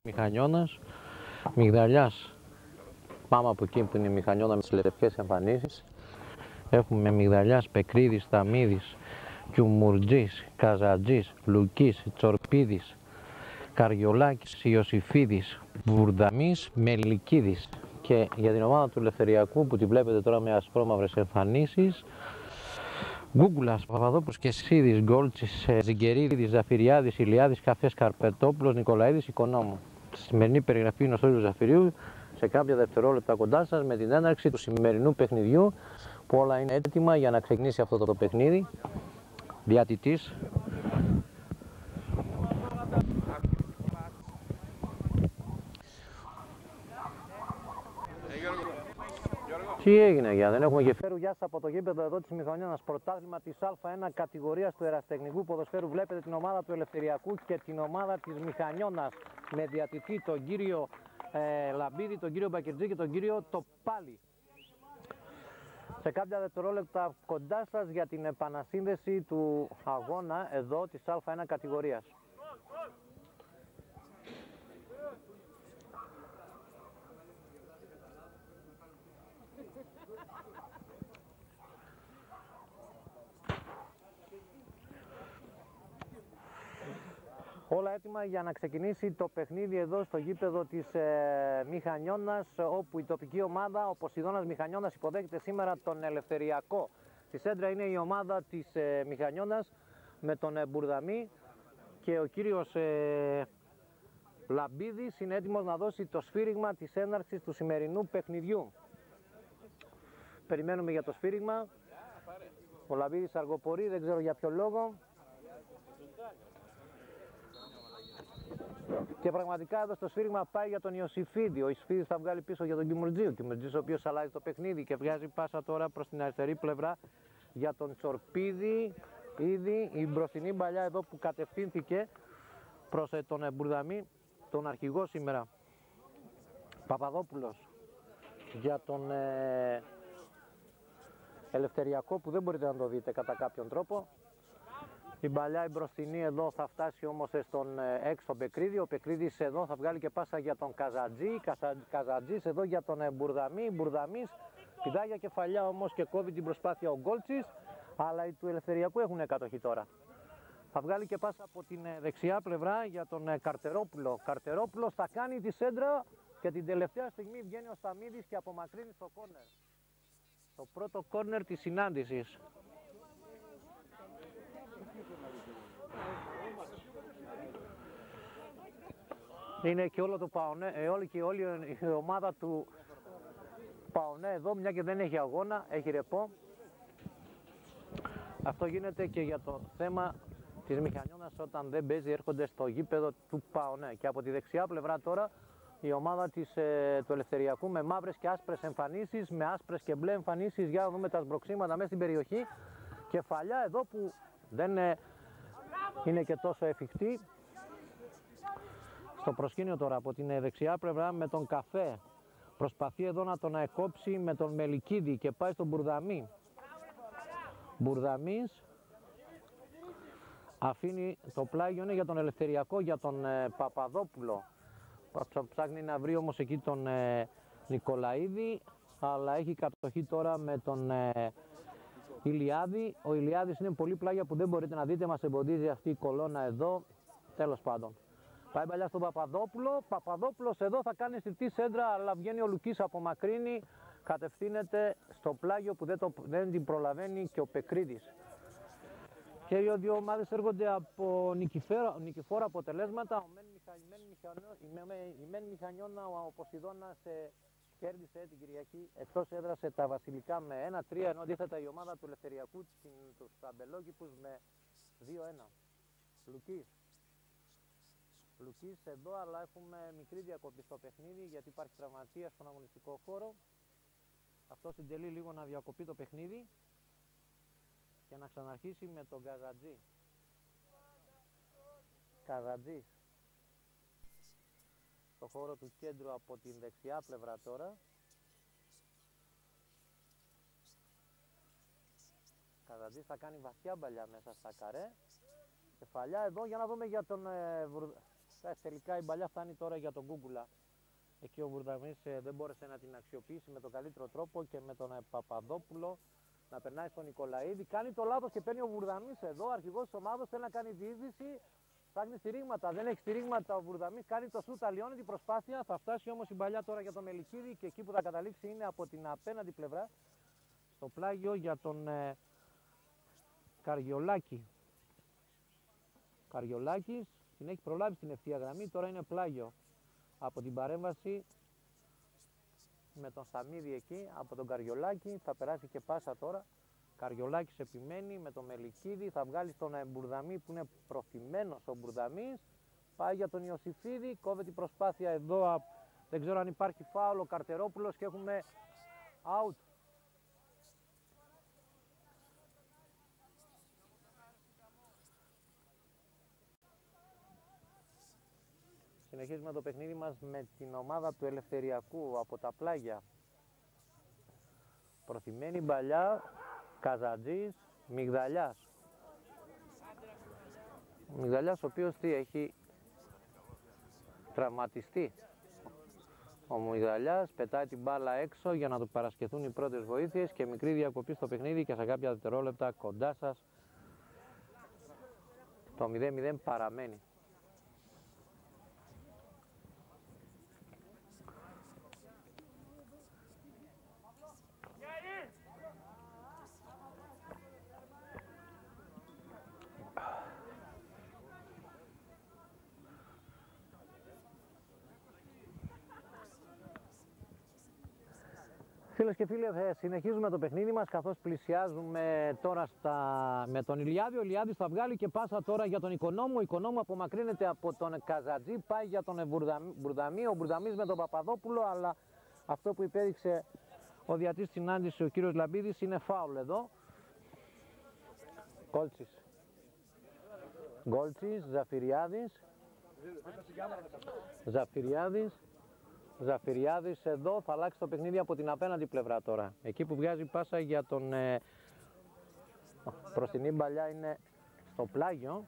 Μηχανιώνας, Μυγδαλιάς. Πάμε από εκεί που είναι η Μηχανιώνα με τις λευκές εμφανίσεις. Έχουμε Μυγδαλιάς, Πεκρίδης, Σταμίδης, Κιουμουρτζής, Καζατζής, Λουκής, Τσορπίδης, Καριολάκης, Ιωσήφιδης, Βουρδαμής, Μελικίδης. Και για την ομάδα του Ελευθεριακού που τη βλέπετε τώρα με ασπρόμαυρες εμφανίσεις, Γκούγκουλας, Παπαδόπουλος, Κεσίδης, Γκόλτσης, Ζιγκερίδης, Ζαφυριάδης, Ηλιάδης, Καφές, Καρπετόπουλος, Νικολαίδης, Οικονόμου. Στη σημερινή περιγραφή είναι ο Στέλιος Ζαφυρίου σε κάποια δευτερόλεπτα κοντά σας με την έναρξη του σημερινού παιχνιδιού που όλα είναι έτοιμα για να ξεκινήσει αυτό το παιχνίδι. Διατητής Τι έγινε, για δεν έχουμε γεφέρου. Γεια σας από το γήπεδο εδώ της Μηχανιώνας. Πρωτάθλημα της Α1 κατηγορίας του ερασιτεχνικού ποδοσφαίρου. Βλέπετε την ομάδα του Ελευθεριακού και την ομάδα της Μηχανιώνας με διατητή τον κύριο Λαμπίδη, τον κύριο Μπακερτζή και τον κύριο Τοπάλη. Σε κάποια δευτερόλεπτα κοντά σας για την επανασύνδεση του αγώνα εδώ της Α1 κατηγορίας. Όλα έτοιμα για να ξεκινήσει το παιχνίδι εδώ στο γήπεδο της Μηχανιώνας, όπου η τοπική ομάδα, ο Ποσειδώνας Μηχανιώνας, υποδέχεται σήμερα τον Ελευθεριακό. Στη σέντρα είναι η ομάδα της Μηχανιώνας με τον Μπουρδαμή και ο κύριος Λαμπίδης είναι έτοιμος να δώσει το σφύριγμα της έναρξης του σημερινού παιχνιδιού. Περιμένουμε για το σφύριγμα. Ο Λαμπίδης αργοπορεί, δεν ξέρω για ποιο λόγο. Και πραγματικά εδώ στο σφύριγμα πάει για τον Ιωσήφιδη. Ο Ιωσήφιδης θα βγάλει πίσω για τον Κιουμουρτζή. Ο Κιουμουρτζής ο οποίος αλλάζει το παιχνίδι και βγάζει πάσα τώρα προς την αριστερή πλευρά για τον Τσορπίδη. Ήδη η μπροστινή παλιά εδώ που κατευθύνθηκε προς τον Μπουρδαμή, τον αρχηγό σήμερα. Παπαδόπουλος για τον Ελευθεριακό που δεν μπορείτε να το δείτε κατά κάποιον τρόπο. Η παλιά η μπροστινή εδώ θα φτάσει όμως στον έξω Πεκρίδη. Ο Πεκρίδης εδώ θα βγάλει και πάσα για τον Καζατζή. Καζατζής εδώ για τον Μπουρδαμή. Μπουρδαμής πηδάει για κεφαλιά όμως και κόβει την προσπάθεια ο Γκόλτσης. Αλλά οι του Ελευθεριακού έχουν κατοχή τώρα. Θα βγάλει και πάσα από την δεξιά πλευρά για τον Καρτερόπουλο. Καρτερόπουλος θα κάνει τη σέντρα και την τελευταία στιγμή βγαίνει ο Σταμίδης και απομακρύνει στο κόρνερ. Το πρώτο κόρνερ της συνάντησης. Είναι και όλο το Παονέ, όλη η ομάδα του Παονέ εδώ, μια και δεν έχει αγώνα, έχει ρεπό. Αυτό γίνεται και για το θέμα της Μηχανιώνας όταν δεν παίζει, έρχονται στο γήπεδο του Παονέ. Και από τη δεξιά πλευρά τώρα η ομάδα του Ελευθεριακού με μαύρες και άσπρες εμφανίσεις, με άσπρες και μπλε εμφανίσεις. Για να δούμε τα σμπροξίματα μέσα στην περιοχή. Κεφαλιά εδώ που δεν είναι και τόσο εφικτή. Στο προσκήνιο τώρα από την δεξιά πλευρά με τον Καφέ. Προσπαθεί εδώ να τον κόψει με τον Μελικίδη και πάει στον Μπουρδαμή. Μπουρδαμής αφήνει το πλάγιο είναι για τον Ελευθεριακό, για τον Παπαδόπουλο. Ψάχνει να βρει όμως εκεί τον Νικολαίδη, αλλά έχει κατοχή τώρα με τον Ηλιάδη. Ο Ηλιάδης είναι πολύ πλάγια που δεν μπορείτε να δείτε, μας εμποδίζει αυτή η κολόνα εδώ. Τέλος πάντων. Πάει παλιά στον Παπαδόπουλο. Παπαδόπουλος εδώ θα κάνει στιπτή σέντρα, αλλά βγαίνει ο Λουκής, απομακρύνει, κατευθύνεται στο πλάγιο που δεν την προλαβαίνει και ο Πεκρίδης. Και οι δύο ομάδες έρχονται από νικηφόρα αποτελέσματα. Η Μεν Μηχανιώνα, ο Ποσειδώνας κέρδισε την Κυριακή εκτός έδρασε τα Βασιλικά με 1-3, ενώ αντίθετα η ομάδα του Ελευθεριακού τους Αμπελόκηπους με 2-1. Λουκής εδώ, αλλά έχουμε μικρή διακοπή στο παιχνίδι γιατί υπάρχει τραυματίας στον αγωνιστικό χώρο. Αυτό συντελεί λίγο να διακοπεί το παιχνίδι και να ξαναρχίσει με τον Καζατζή. Καζατζής στο χώρο του κέντρου από την δεξιά πλευρά τώρα. Καζατζής θα κάνει βαθιά μπαλιά μέσα στα καρέ. Κεφαλιά εδώ για να δούμε για τον Τελικά η μπαλιά φτάνει τώρα για τον Κούκουλα. Εκεί ο Βουρδαμής δεν μπόρεσε να την αξιοποιήσει με τον καλύτερο τρόπο και με τον Παπαδόπουλο να περνάει στον Νικολαίδη. Κάνει το λάθος και παίρνει ο Βουρδαμής εδώ, αρχηγός της ομάδας, θέλει να κάνει διείσδυση. Ψάχνει στηρίγματα, δεν έχει στηρίγματα ο Βουρδαμής, κάνει το σούτ, αλλοιώνει την προσπάθεια. Θα φτάσει όμως η μπαλιά τώρα για τον Μελικίδη και εκεί που θα καταλήξει είναι από την απέναντι πλευρά, στο πλάγιο για τον Καριολάκη. Καριολάκης την έχει προλάβει στην ευθεία γραμμή, τώρα είναι πλάγιο από την παρέμβαση με τον Σαμίδη εκεί, από τον Καριολάκη, θα περάσει και πάσα τώρα. Καριολάκης επιμένει με τον Μελικίδη, θα βγάλει στον Μπουρδαμή που είναι προθυμένος ο Μπουρδαμής. Πάει για τον Ιωσήφιδη, κόβει την προσπάθεια εδώ, δεν ξέρω αν υπάρχει φάουλ ο Καρτερόπουλος και έχουμε out. Συνεχίζουμε το παιχνίδι μας με την ομάδα του Ελευθεριακού από τα πλάγια. Προθυμένη μπαλιά, Καζατζής, Μιγδαλιάς. Ο Μιγδαλιάς ο οποίος έχει τραυματιστεί. Ο Μιγδαλιάς πετάει την μπάλα έξω για να του παρασκευθούν οι πρώτες βοήθειες και μικρή διακοπή στο παιχνίδι και σε κάποια δευτερόλεπτα κοντά σας το 0-0 παραμένει. Φίλες και φίλοι, συνεχίζουμε το παιχνίδι μας καθώς πλησιάζουμε τώρα με τον Ηλιάδη. Ο Ηλιάδης θα βγάλει και πάσα τώρα για τον Οικονόμου. Ο Οικονόμου απομακρύνεται από τον Καζατζή, πάει για τον Μπουρδαμί. Ο Μπουρδαμής με τον Παπαδόπουλο, αλλά αυτό που υπέδειξε ο διατής συνάντηση ο κύριος Λαμπίδης είναι φάουλ εδώ. Γκόλτσις, Ζαφυριάδης εδώ θα αλλάξει το παιχνίδι από την απέναντι πλευρά τώρα. Εκεί που βγάζει πάσα για τον μπροστινή μπαλιά είναι στο πλάγιο.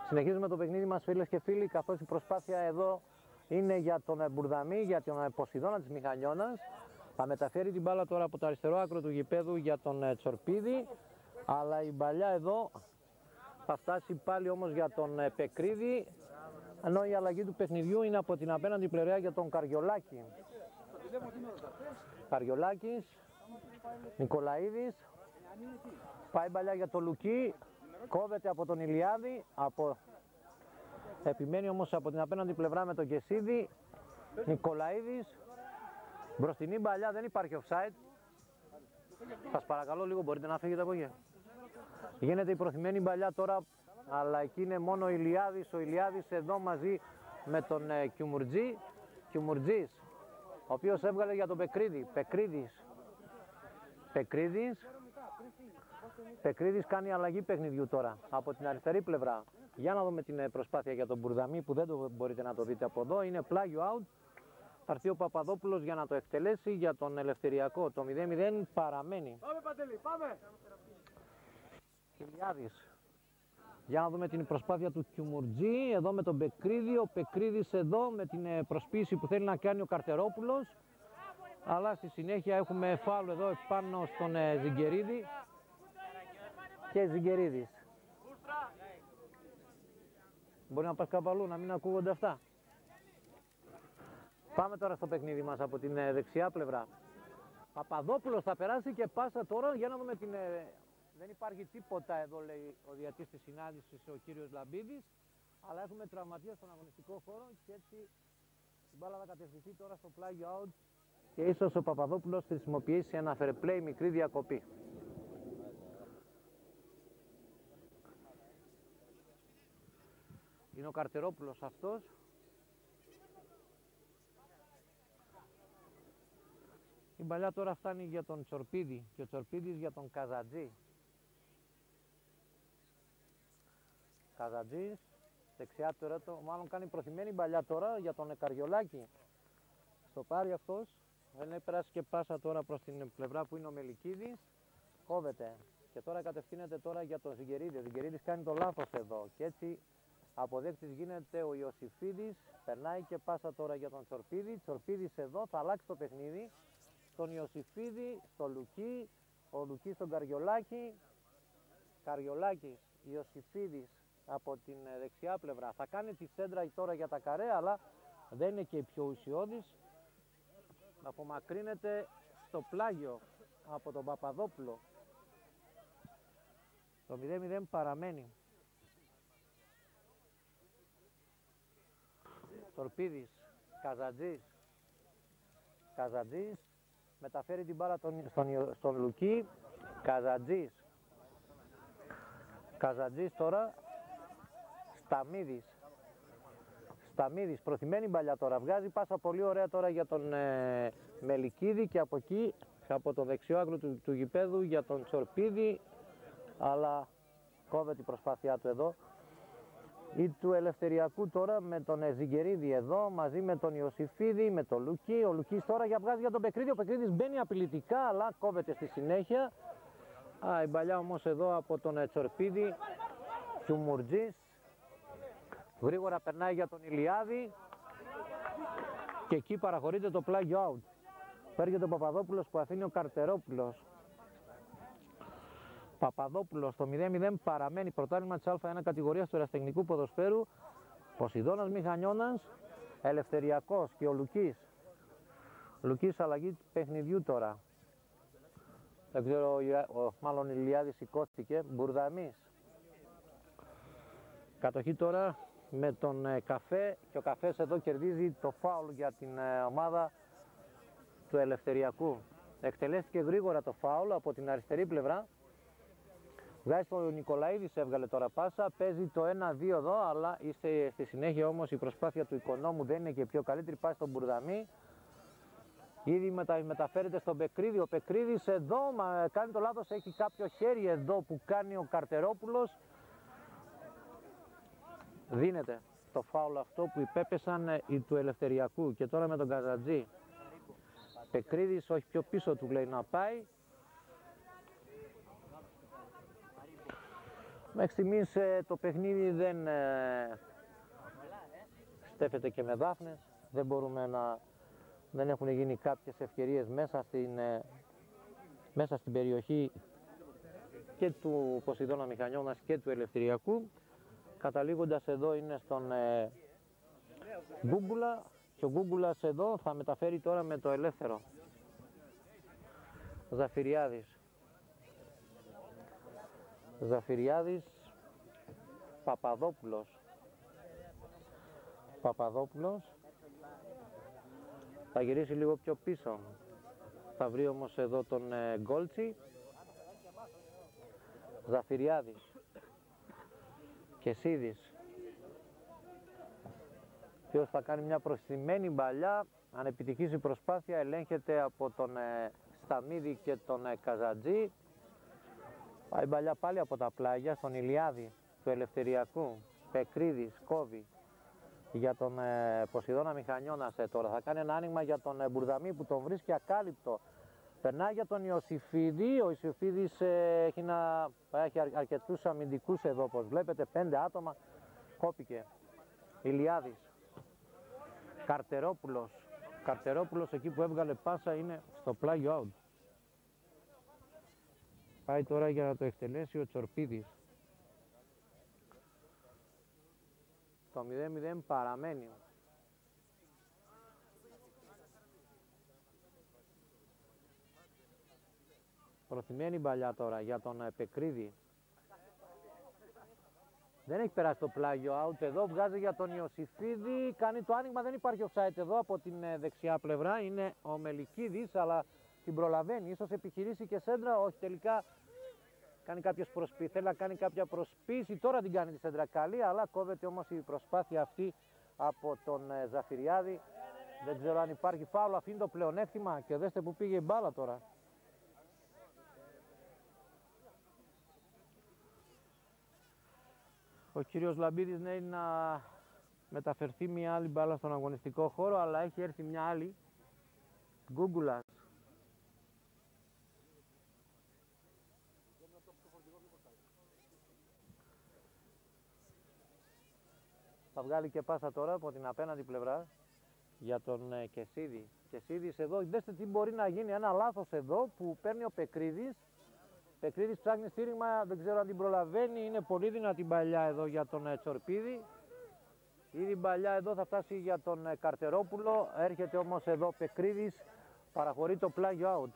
Συνεχίζουμε το παιχνίδι μας, φίλες και φίλοι, καθώς η προσπάθεια εδώ είναι για τον Μπουρδαμή, για τον Ποσειδώνα της Μηχανιώνας. Θα μεταφέρει την μπάλα τώρα από το αριστερό άκρο του γηπέδου για τον Τσορπίδη. Αλλά η μπαλιά εδώ θα φτάσει πάλι όμως για τον Πεκρίδη, ενώ η αλλαγή του παιχνιδιού είναι από την απέναντι πλευρά για τον Καριολάκη. Καριολάκης, Νικολαίδης, πάει μπαλιά για τον Λουκί, κόβεται από τον Ηλιάδη, επιμένει όμως από την απέναντι πλευρά με τον Κεσίδη, Νικολαίδης, μπροστινή μπαλιά, δεν υπάρχει offside. Σας παρακαλώ λίγο, μπορείτε να φύγετε από εκεί. Γίνεται η προθυμένη μπαλιά τώρα, αλλά εκεί είναι μόνο ο Ηλιάδης. Ο Ηλιάδης εδώ μαζί με τον Κιουμουρτζής, ο οποίος έβγαλε για τον Πεκρίδη. Πεκρίδης κάνει αλλαγή παιχνιδιού τώρα από την αριστερή πλευρά. Για να δούμε την προσπάθεια για τον Μπουρδαμή που δεν το μπορείτε να το δείτε από εδώ. Είναι πλάγιο out. Θα έρθει ο Παπαδόπουλος για να το εκτελέσει για τον Ελευθεριακό. Το 0-0 παραμένει. Πάμε Παντελή, πάμε! Ηλιάδης. Για να δούμε την προσπάθεια του Κιουμουρτζή. Εδώ με τον Πεκρίδη. Ο Πεκρίδης εδώ με την προσποίηση που θέλει να κάνει ο Καρτερόπουλος. Αλλά στη συνέχεια έχουμε φάουλ εδώ επάνω στον Ζιγκερίδη. Και Ζιγκερίδης. Μπορεί να πας κάπου αλλού, να μην ακούγονται αυτά. Πάμε τώρα στο παιχνίδι μας από την δεξιά πλευρά. Παπαδόπουλος θα περάσει και πάσα τώρα για να δούμε την... Δεν υπάρχει τίποτα εδώ, λέει ο διατής της συνάντησης, ο κύριος Λαμπίδης. Αλλά έχουμε τραυματία στον αγωνιστικό χώρο και έτσι η μπάλα θα κατευθυνθεί τώρα στο πλάγιο out. Και ίσως ο Παπαδόπουλος χρησιμοποιήσει ένα fair play, μικρή διακοπή. Είναι ο Καρτερόπουλος αυτός. Η μπαλιά τώρα φτάνει για τον Τσορπίδη και ο Τσορπίδης για τον Καζατζή. Καζατζής, δεξιά του ερώτο, μάλλον κάνει προθυμένη μπαλιά τώρα για τον Καριολάκη. Στο πάρει αυτός, Δεν περάσει και πάσα τώρα προς την πλευρά που είναι ο Μελικίδης. Κόβεται. Και τώρα κατευθύνεται τώρα για τον Ζιγκερίδη. Ο Ζιγκερίδης κάνει το λάθος εδώ. Και έτσι αποδέκτης γίνεται ο Ιωσήφιδης. Περνάει και πάσα τώρα για τον Τσορπίδη. Τσορπίδης εδώ θα αλλάξει το παιχνίδι. Στον Ιωσήφιδη, στο Λουκί. Ο Λουκί στον Καριολάκη. Καριολάκης, Ιωσήφιδης από την δεξιά πλευρά. Θα κάνει τη σέντρα τώρα για τα καρέ, αλλά δεν είναι και η πιο ουσιώδης. Απομακρύνεται στο πλάγιο από τον Παπαδόπουλο. Το 0-0 παραμένει. Τορπίδης, Καζατζής μεταφέρει την μπάλα στον Λουκί. Καζατζής τώρα, Σταμίδης, προθυμένη μπαλιά τώρα, βγάζει πάσα πολύ ωραία τώρα για τον Μελικίδη και από εκεί, από το δεξιό άκρο του γηπέδου για τον Τσορπίδη, αλλά κόβεται η προσπάθειά του εδώ. Ή του Ελευθεριακού τώρα με τον Ζιγκερίδη εδώ, μαζί με τον Ιωσήφιδη, με τον Λουκί. Ο Λουκής τώρα βγάζει για τον Πεκρίδη, ο Πεκρίδης μπαίνει απειλητικά, αλλά κόβεται στη συνέχεια. Η μπαλιά όμως εδώ από τον Τσορπίδη, Κιουμουρτζής. Γρήγορα περνάει για τον Ηλιάδη και εκεί παραχωρείται το πλάγιο out. Παίρνει τον Παπαδόπουλος που αφήνει ο Καρτερόπουλος. Παπαδόπουλος στο 0-0 παραμένει πρωτάθλημα της Α1 κατηγορίας του ερασιτεχνικού ποδοσφαίρου. Ποσειδώνας Μηχανιώνας, Ελευθεριακός και ο Λουκής. Λουκής αλλαγή παιχνιδιού τώρα. Δεν ξέρω, μάλλον Ηλιάδης σηκώθηκε. Μπουρδαμής. Κατοχή τώρα με τον Καφέ και ο Καφές εδώ κερδίζει το φάουλ για την ομάδα του Ελευθεριακού. Εκτελέστηκε γρήγορα το φάουλ από την αριστερή πλευρά. Βγάζει το Νικολαίδης, έβγαλε τώρα πάσα, παίζει το 1-2 εδώ, αλλά στη συνέχεια όμως η προσπάθεια του Οικονόμου δεν είναι και πιο καλύτερη, πάει στον Μπουρδαμή. Ήδη μεταφέρεται στον Πεκρίδη, ο Πεκρίδης εδώ κάνει το λάθος, έχει κάποιο χέρι εδώ που κάνει ο Καρτερόπουλος. Δίνεται το φάουλ αυτό που υπέπεσαν οι του Ελευθεριακού και τώρα με τον Καζατζή. Πεκρίδης όχι πιο πίσω του λέει να πάει. Μέχρι στιγμής το παιχνίδι δεν στέφεται και με δάφνες. Δεν έχουν γίνει κάποιες ευκαιρίες μέσα στην περιοχή και του Ποσειδώνα Μηχανιώνας και του Ελευθεριακού. Καταλήγοντας εδώ είναι στον Γκούγκουλα και ο Γκούγκουλας εδώ θα μεταφέρει τώρα με το ελεύθερο. Ζαφυριάδης, Παπαδόπουλος θα γυρίσει λίγο πιο πίσω, θα βρει όμως εδώ τον Γκόλτσι. Ζαφυριάδης και Σίδης, ποιος θα κάνει μια προσθυμένη μπαλιά. Αν επιτυχήσει η προσπάθεια ελέγχεται από τον Σταμίδη και τον Καζατζή. Πάει μπαλιά πάλι από τα πλάγια στον Ηλιάδη του Ελευθεριακού. Πεκρίδης κόβει για τον Ποσειδώνα Μηχανιώνας τώρα. Θα κάνει ένα άνοιγμα για τον Μπουρδαμή που τον βρίσκει ακάλυπτο. Περνάει για τον Ιωσήφιδη. Ο Ιωσήφιδης έχει αρκετούς αμυντικούς εδώ όπως βλέπετε. 5 άτομα. Κόπηκε. Ηλιάδης. Καρτερόπουλος εκεί που έβγαλε πάσα είναι στο πλάγιο out. Πάει τώρα για να το εκτελέσει ο Τσορπίδης. Το 0-0 παραμένει. Προθυμένη μπαλιά τώρα για τον Πεκρίδη. Δεν έχει περάσει το πλάγιο out εδώ, βγάζει για τον Ιωσήφιδη, κάνει το άνοιγμα, δεν υπάρχει offside εδώ από την δεξιά πλευρά, είναι ο Μελικίδης, αλλά την προλαβαίνει, ίσως επιχειρήσει και σέντρα, όχι τελικά θέλει να κάνει κάποια προσπίση, τώρα την κάνει τη σέντρα καλή, αλλά κόβεται όμως η προσπάθεια αυτή από τον Ζαφυριάδη. Δεν ξέρω αν υπάρχει φάουλ, αφήνει το πλεονέκτημα και δέστε που πήγε η μπάλα τώρα. Ο κύριος Λαμπίδης λέει να μεταφερθεί μια άλλη μπάλα στον αγωνιστικό χώρο, αλλά έχει έρθει μια άλλη Γκούγκουλας. Θα βγάλει και πάσα τώρα από την απέναντι πλευρά για τον Κεσίδη. Κεσίδης εδώ, δέστε τι μπορεί να γίνει, ένα λάθος εδώ που παίρνει ο Πεκρίδης. Πεκρίδης ψάχνει στήριγμα, δεν ξέρω αν την προλαβαίνει, είναι πολύ δυνατή παλιά εδώ για τον Τσορπίδη. Ήδη παλιά εδώ θα φτάσει για τον Καρτερόπουλο, έρχεται όμως εδώ Πεκρίδης, παραχωρεί το πλάγιο out.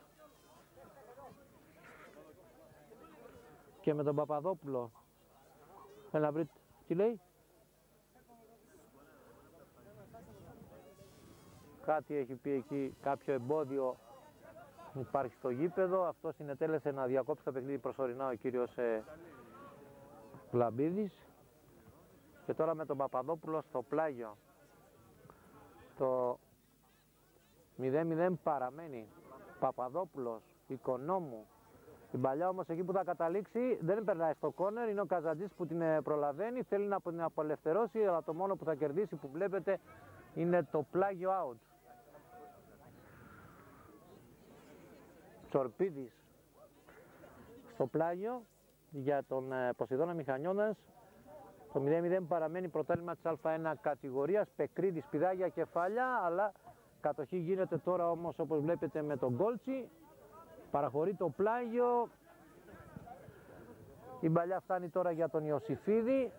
Και με τον Παπαδόπουλο, έλα βρει, τι λέει? Κάτι έχει πει εκεί, κάποιο εμπόδιο υπάρχει στο γήπεδο. Αυτό συνετέλεσε να διακόψει το παιχνίδι προσωρινά ο κύριος Βλαμπίδης. Και τώρα με τον Παπαδόπουλο στο πλάγιο. Το 0-0 παραμένει. Παπαδόπουλος, Οικονόμου. Την παλιά όμως εκεί που θα καταλήξει δεν περνάει στο κόρνερ, είναι ο Καζαντζής που την προλαβαίνει, θέλει να την απελευθερώσει, αλλά το μόνο που θα κερδίσει που βλέπετε είναι το πλάγιο out. Τσορπίδης στο πλάγιο για τον Ποσειδώνα Μηχανιώνας. Το 0-0 παραμένει πρωτάθλημα της Α1 κατηγορίας. Πεκρίδης πηδάει για κεφάλια, αλλά κατοχή γίνεται τώρα όμως όπως βλέπετε με τον Γκόλτσι. Παραχωρεί το πλάγιο. Η μπαλιά φτάνει τώρα για τον Ιωσήφιδη.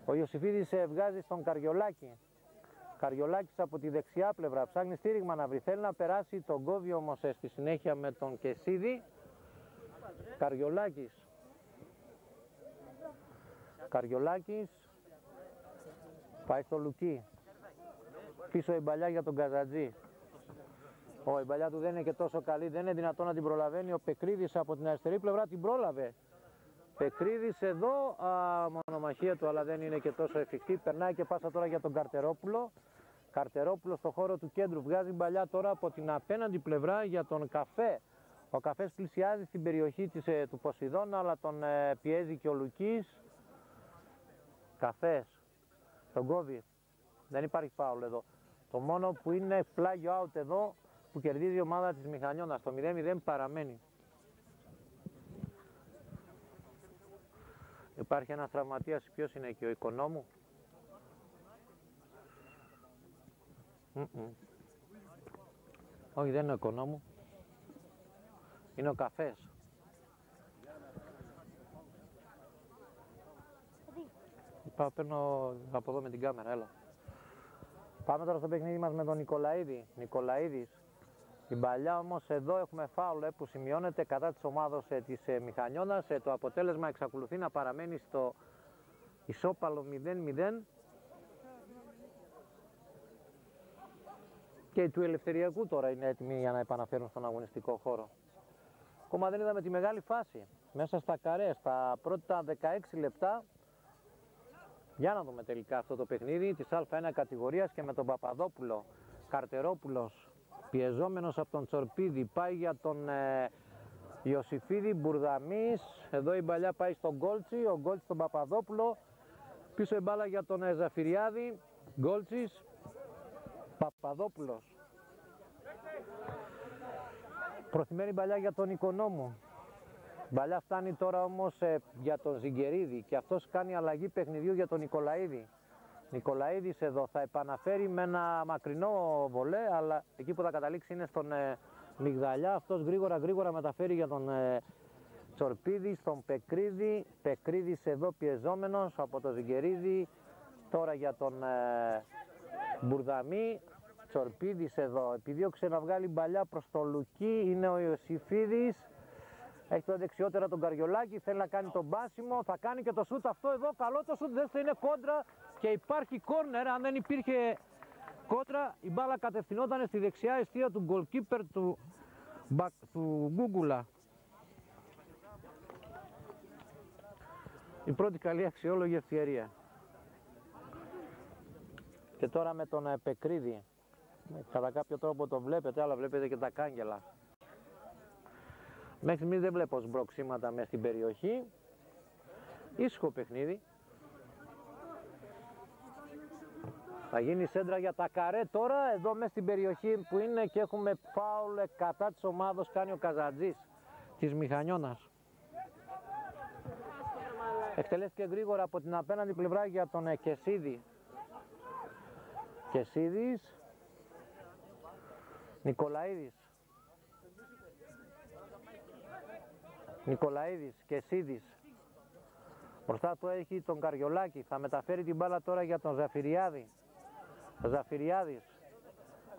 Ο Ιωσήφιδης βγάζει στον Καριολάκη. Καριολάκης από τη δεξιά πλευρά ψάχνει στήριγμα να βρει, θέλει να περάσει, τον κόβει όμως στη συνέχεια με τον Κεσίδη. Καριολάκης πάει στο Λουκί, πίσω η μπαλιά για τον Καζατζή. Η μπαλιά του δεν είναι και τόσο καλή, δεν είναι δυνατόν να την προλαβαίνει. Ο Πεκρίδης από την αριστερή πλευρά την πρόλαβε. Πεκρίδης εδώ, μονομαχία του, αλλά δεν είναι και τόσο εφικτή. Περνάει και πάσα τώρα για τον Καρτερόπουλο. Καρτερόπουλο στο χώρο του κέντρου, βγάζει μπαλιά τώρα από την απέναντι πλευρά για τον Καφέ. Ο Καφές πλησιάζει στην περιοχή του Ποσειδώνα, αλλά τον πιέζει και ο Λουκής. Καφές, τον κόβει, δεν υπάρχει φάουλ εδώ. Το μόνο που είναι πλάγιο out εδώ που κερδίζει η ομάδα της Μηχανιώνας. Το 0-0 παραμένει. Υπάρχει ένας τραυματίας, ποιος είναι εκεί, ο Οικονόμου? Όχι, δεν είναι ο Οικονόμου, είναι ο Καφές. Παίρνω από εδώ με την κάμερα, έλα. Πάμε τώρα στο παιχνίδι μας με τον Νικολαίδης. Την παλιά όμως εδώ έχουμε φάουλ που σημειώνεται κατά της ομάδος της Μηχανιώνας. Το αποτέλεσμα εξακολουθεί να παραμένει στο ισόπαλο 0-0. Και του Ελευθεριακού τώρα είναι έτοιμοι για να επαναφέρουν στον αγωνιστικό χώρο. Ακόμα δεν είδαμε τη μεγάλη φάση. Μέσα στα καρέ, στα πρώτα 16 λεπτά. Για να δούμε τελικά αυτό το παιχνίδι της Α1 κατηγορίας και με τον Παπαδόπουλο. Καρτερόπουλος πιεζόμενος από τον Τσορπίδη πάει για τον Ιωσήφιδη. Μπουρδαμής, εδώ η μπαλιά πάει στον Γκόλτσι, ο Γκόλτσι στον Παπαδόπουλο. Πίσω η μπάλα για τον Ζαφυριάδη. Γκόλτσις, Παπαδόπουλος. Προθυμένη μπαλιά για τον Οικονόμου. Μπαλιά φτάνει τώρα όμως για τον Ζιγκερίδη και αυτός κάνει αλλαγή παιχνιδιού για τον Νικολαίδη. Νικολαίδης εδώ θα επαναφέρει με ένα μακρινό βολέ, αλλά εκεί που θα καταλήξει είναι στον Μιγδαλιά. Αυτός γρήγορα μεταφέρει για τον Τσορπίδη, στον Πεκρίδη. Πεκρίδης εδώ πιεζόμενος από τον Ζιγκερίδη. Τώρα για τον Μπουρδαμή. Τσορπίδης εδώ επιδίωξε να βγάλει μπαλιά προς το Λουκί, είναι ο Ιωσήφιδης. Έχει το δεξιότερα τον Καριολάκη, θέλει να κάνει τον πάσιμο, θα κάνει και το σούτ αυτό εδώ, καλό το σούτ, δεν είναι κόντρα και υπάρχει κόρνερ. Αν δεν υπήρχε κόντρα, η μπάλα κατευθυνόταν στη δεξιά αιστεία του γκολκίπερ του Γκούγκουλα. Η πρώτη καλή αξιόλογη ευκαιρία. Και τώρα με τον Πεκρίδη, κατά κάποιο τρόπο το βλέπετε, αλλά βλέπετε και τα κάγκελα. Μέχρι στιγμής δεν βλέπω σμπροξίματα μέσα στην περιοχή. Ήσυχο παιχνίδι. Θα γίνει σέντρα για τα καρέ τώρα, εδώ μέσα στην περιοχή που είναι και έχουμε φάουλ κατά της ομάδος, κάνει ο Καζατζής της Μηχανιώνας. Εκτελέστηκε γρήγορα από την απέναντι πλευρά για τον Κεσίδη. Κεσίδης, Νικολαίδης. Νικολαίδης, Κεσίδης. Μπροστά του έχει τον Καριολάκη, θα μεταφέρει την μπάλα τώρα για τον Ζαφυριάδη. Ο Ζαφυριάδης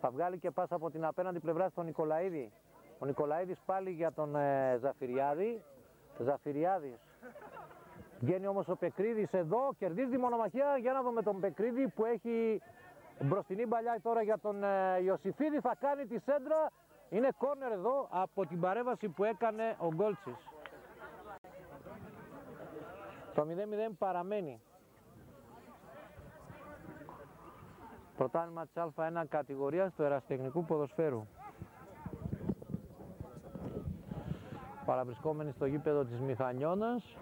θα βγάλει και πάσα από την απέναντι πλευρά στον Νικολαίδη. Ο Νικολαίδης πάλι για τον Ζαφυριάδη. Ζαφυριάδης. Βγαίνει όμως ο Πεκρίδης εδώ, κερδίζει τη μονομαχία. Για να δούμε τον Πεκρίδη που έχει μπροστινή παλιά τώρα για τον Ιωσήφιδη. Θα κάνει τη σέντρα. Είναι κόρνερ εδώ από την παρέμβαση που έκανε ο Γκόλτσης. Το 0-0 παραμένει. Πρωτάθλημα της Α1 κατηγορίας του ερασιτεχνικού ποδοσφαίρου. Παραβρισκόμενοι στο γήπεδο της Μηχανιώνας.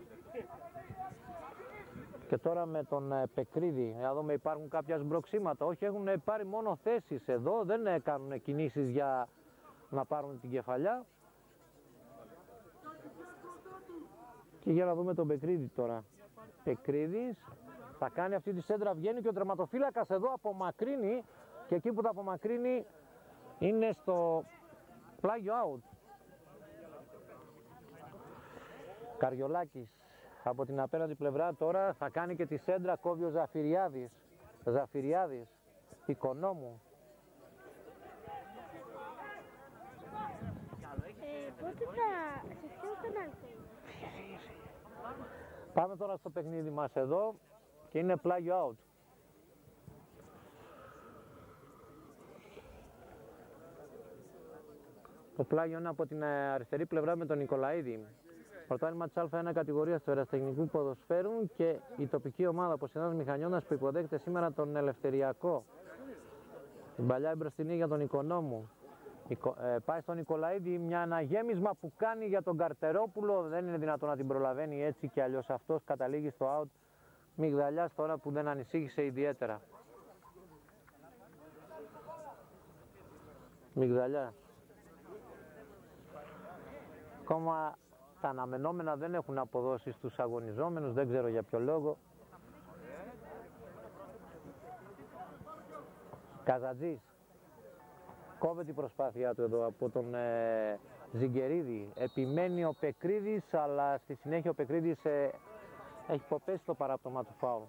Και τώρα με τον Πεκρίδη. Να δούμε, υπάρχουν κάποια σμπροξίματα. Όχι, έχουν πάρει μόνο θέσεις εδώ. Δεν κάνουν κινήσεις για να πάρουν την κεφαλιά. Και για να δούμε τον Πεκρίδη τώρα. Πεκρίδης θα κάνει αυτή τη σέντρα, βγαίνει και ο τερματοφύλακας εδώ απομακρύνει. Και εκεί που θα απομακρύνει είναι στο πλάγιο out. Καριολάκης από την απέναντι πλευρά τώρα θα κάνει και τη σέντρα, κόβει ο Ζαφυριάδης. Ζαφυριάδης, Οικονόμου. Πότε θα... σε ποιο κανάλι θα είναι? Πάμε τώρα στο παιχνίδι μας εδώ και είναι πλάγιο out. Το πλάγιο είναι από την αριστερή πλευρά με τον Νικολαίδη. Πρωτάθλημα της Α1 κατηγορίας του ερασιτεχνικού ποδοσφαίρου και η τοπική ομάδα Ποσειδώνας Μηχανιώνας που υποδέχεται σήμερα τον Ελευθεριακό. Την παλιά μπροστινή για τον Οικονόμου. Πάει στον Νικολαίδη, μια αναγέμισμα που κάνει για τον Καρτερόπουλο. Δεν είναι δυνατόν να την προλαβαίνει έτσι και αλλιώς, αυτός καταλήγει στο out. Μιγδαλιάς τώρα που δεν ανησύχησε ιδιαίτερα. Μιγδαλιάς. Ακόμα τα αναμενόμενα δεν έχουν αποδώσει στους αγωνιζόμενους, δεν ξέρω για ποιο λόγο. Καζατζής. Κόβεται η προσπάθειά του εδώ από τον Ζιγκερίδη. Επιμένει ο Πεκρίδης, αλλά στη συνέχεια ο Πεκρίδης έχει υποπέσει το παράπτωμα του φάουλ.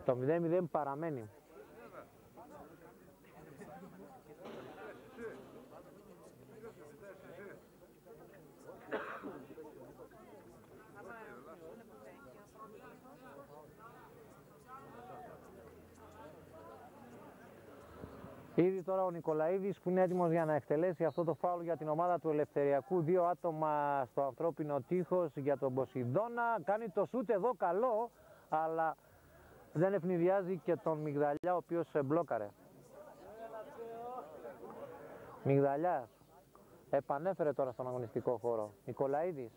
Το 0-0 παραμένει. Ήδη τώρα ο Νικολαίδης που είναι έτοιμος για να εκτελέσει αυτό το φάουλ για την ομάδα του Ελευθεριακού. 2 άτομα στο ανθρώπινο τείχος για τον Ποσειδώνα. Κάνει το σούτ εδώ καλό, αλλά δεν ευνηδιάζει και τον Μιγδαλιά ο οποίος μπλόκαρε. Μιγδαλιάς επανέφερε τώρα στον αγωνιστικό χώρο. Νικολαίδης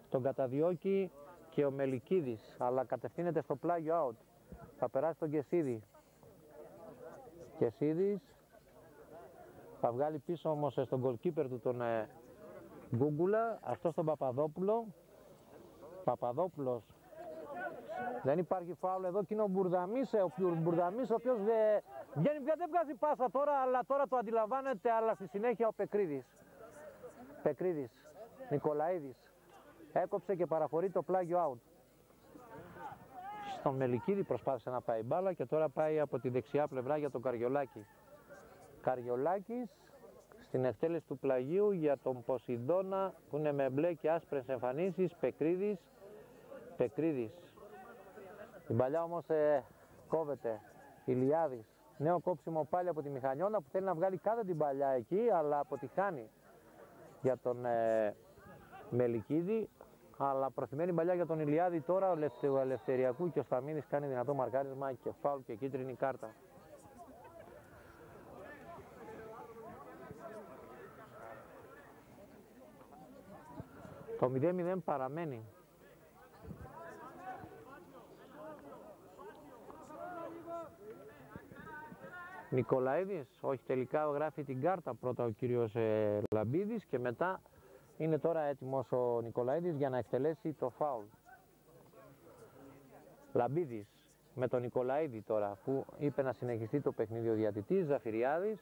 τον καταδιώκει και ο Μελικίδης, αλλά κατευθύνεται στο πλάγιο out. Θα περάσει τον Κεσίδη. Κεσίδης θα βγάλει πίσω όμως στον goalkeeper του τον Γκούγκουλα, αυτό στον Παπαδόπουλο. Παπαδόπουλος, δεν υπάρχει φάουλ εδώ και είναι ο Μπουρδαμής, ο οποίος βγαίνει πια, δεν βγάζει πάσα τώρα, αλλά τώρα το αντιλαμβάνεται, αλλά στη συνέχεια ο Πεκρίδης. Πεκρίδης, Νικολαίδης, έκοψε και παραχωρεί το πλάγιο out. Στον Μελικίδη προσπάθησε να πάει μπάλα και τώρα πάει από τη δεξιά πλευρά για τον Καριολάκη. Καριολάκης στην εκτέλεση του πλαγίου για τον Ποσειδώνα που είναι με μπλε και άσπρες εμφανίσεις. Πεκρίδης. Πεκρίδης. Η παλιά όμως κόβεται. Ηλιάδης. Νέο κόψιμο πάλι από τη Μηχανιώνα που θέλει να βγάλει κάτω την παλιά εκεί, αλλά αποτυχάνει για τον Μελικίδη. Αλλά προθυμένη παλιά για τον Ηλιάδη τώρα, ο Ελευθεριακού και ο Σταμίνης κάνει δυνατό μαρκάρισμα και φάουλ και κίτρινη κάρτα. Το 0-0 παραμένει. Νικολαίδης, όχι, τελικά γράφει την κάρτα πρώτα ο κύριος Λαμπίδης και μετά είναι τώρα έτοιμος ο Νικολαίδης για να εκτελέσει το φάουλ. Λαμπίδης με τον Νικολαίδη τώρα, που είπε να συνεχιστεί το παιχνίδι ο διατητής. Ζαφυριάδης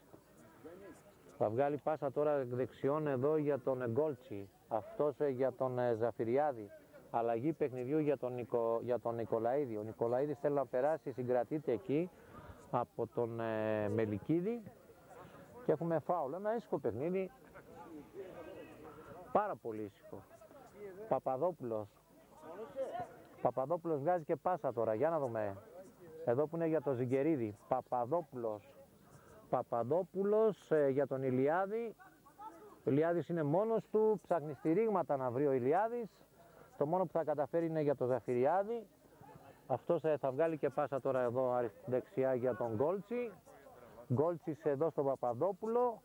θα βγάλει πάσα τώρα δεξιών εδώ για τον Γκόλτσι, αυτός για τον Ζαφυριάδη. Αλλαγή παιχνιδιού για τον Νικολαίδη. Ο Νικολαίδης θέλει να περάσει, συγκρατείται εκεί από τον Μελικίδη και έχουμε φάουλ. Ένα ήσυχο παιχνίδι, πάρα πολύ ήσυχο. Παπαδόπουλος βγάζει και πάσα τώρα, για να δούμε. Εδώ που είναι για τον Ζιγκερίδη. Παπαδόπουλος για τον Ηλιάδη. Ο Ηλιάδης είναι μόνος του, ψάχνει στηρίγματα να βρει ο Ηλιάδης. Το μόνο που θα καταφέρει είναι για τον Ζαφυριάδη. Αυτός θα βγάλει και πάσα τώρα εδώ δεξιά για τον Γκόλτσι. Γκόλτσις εδώ στον Παπαδόπουλο.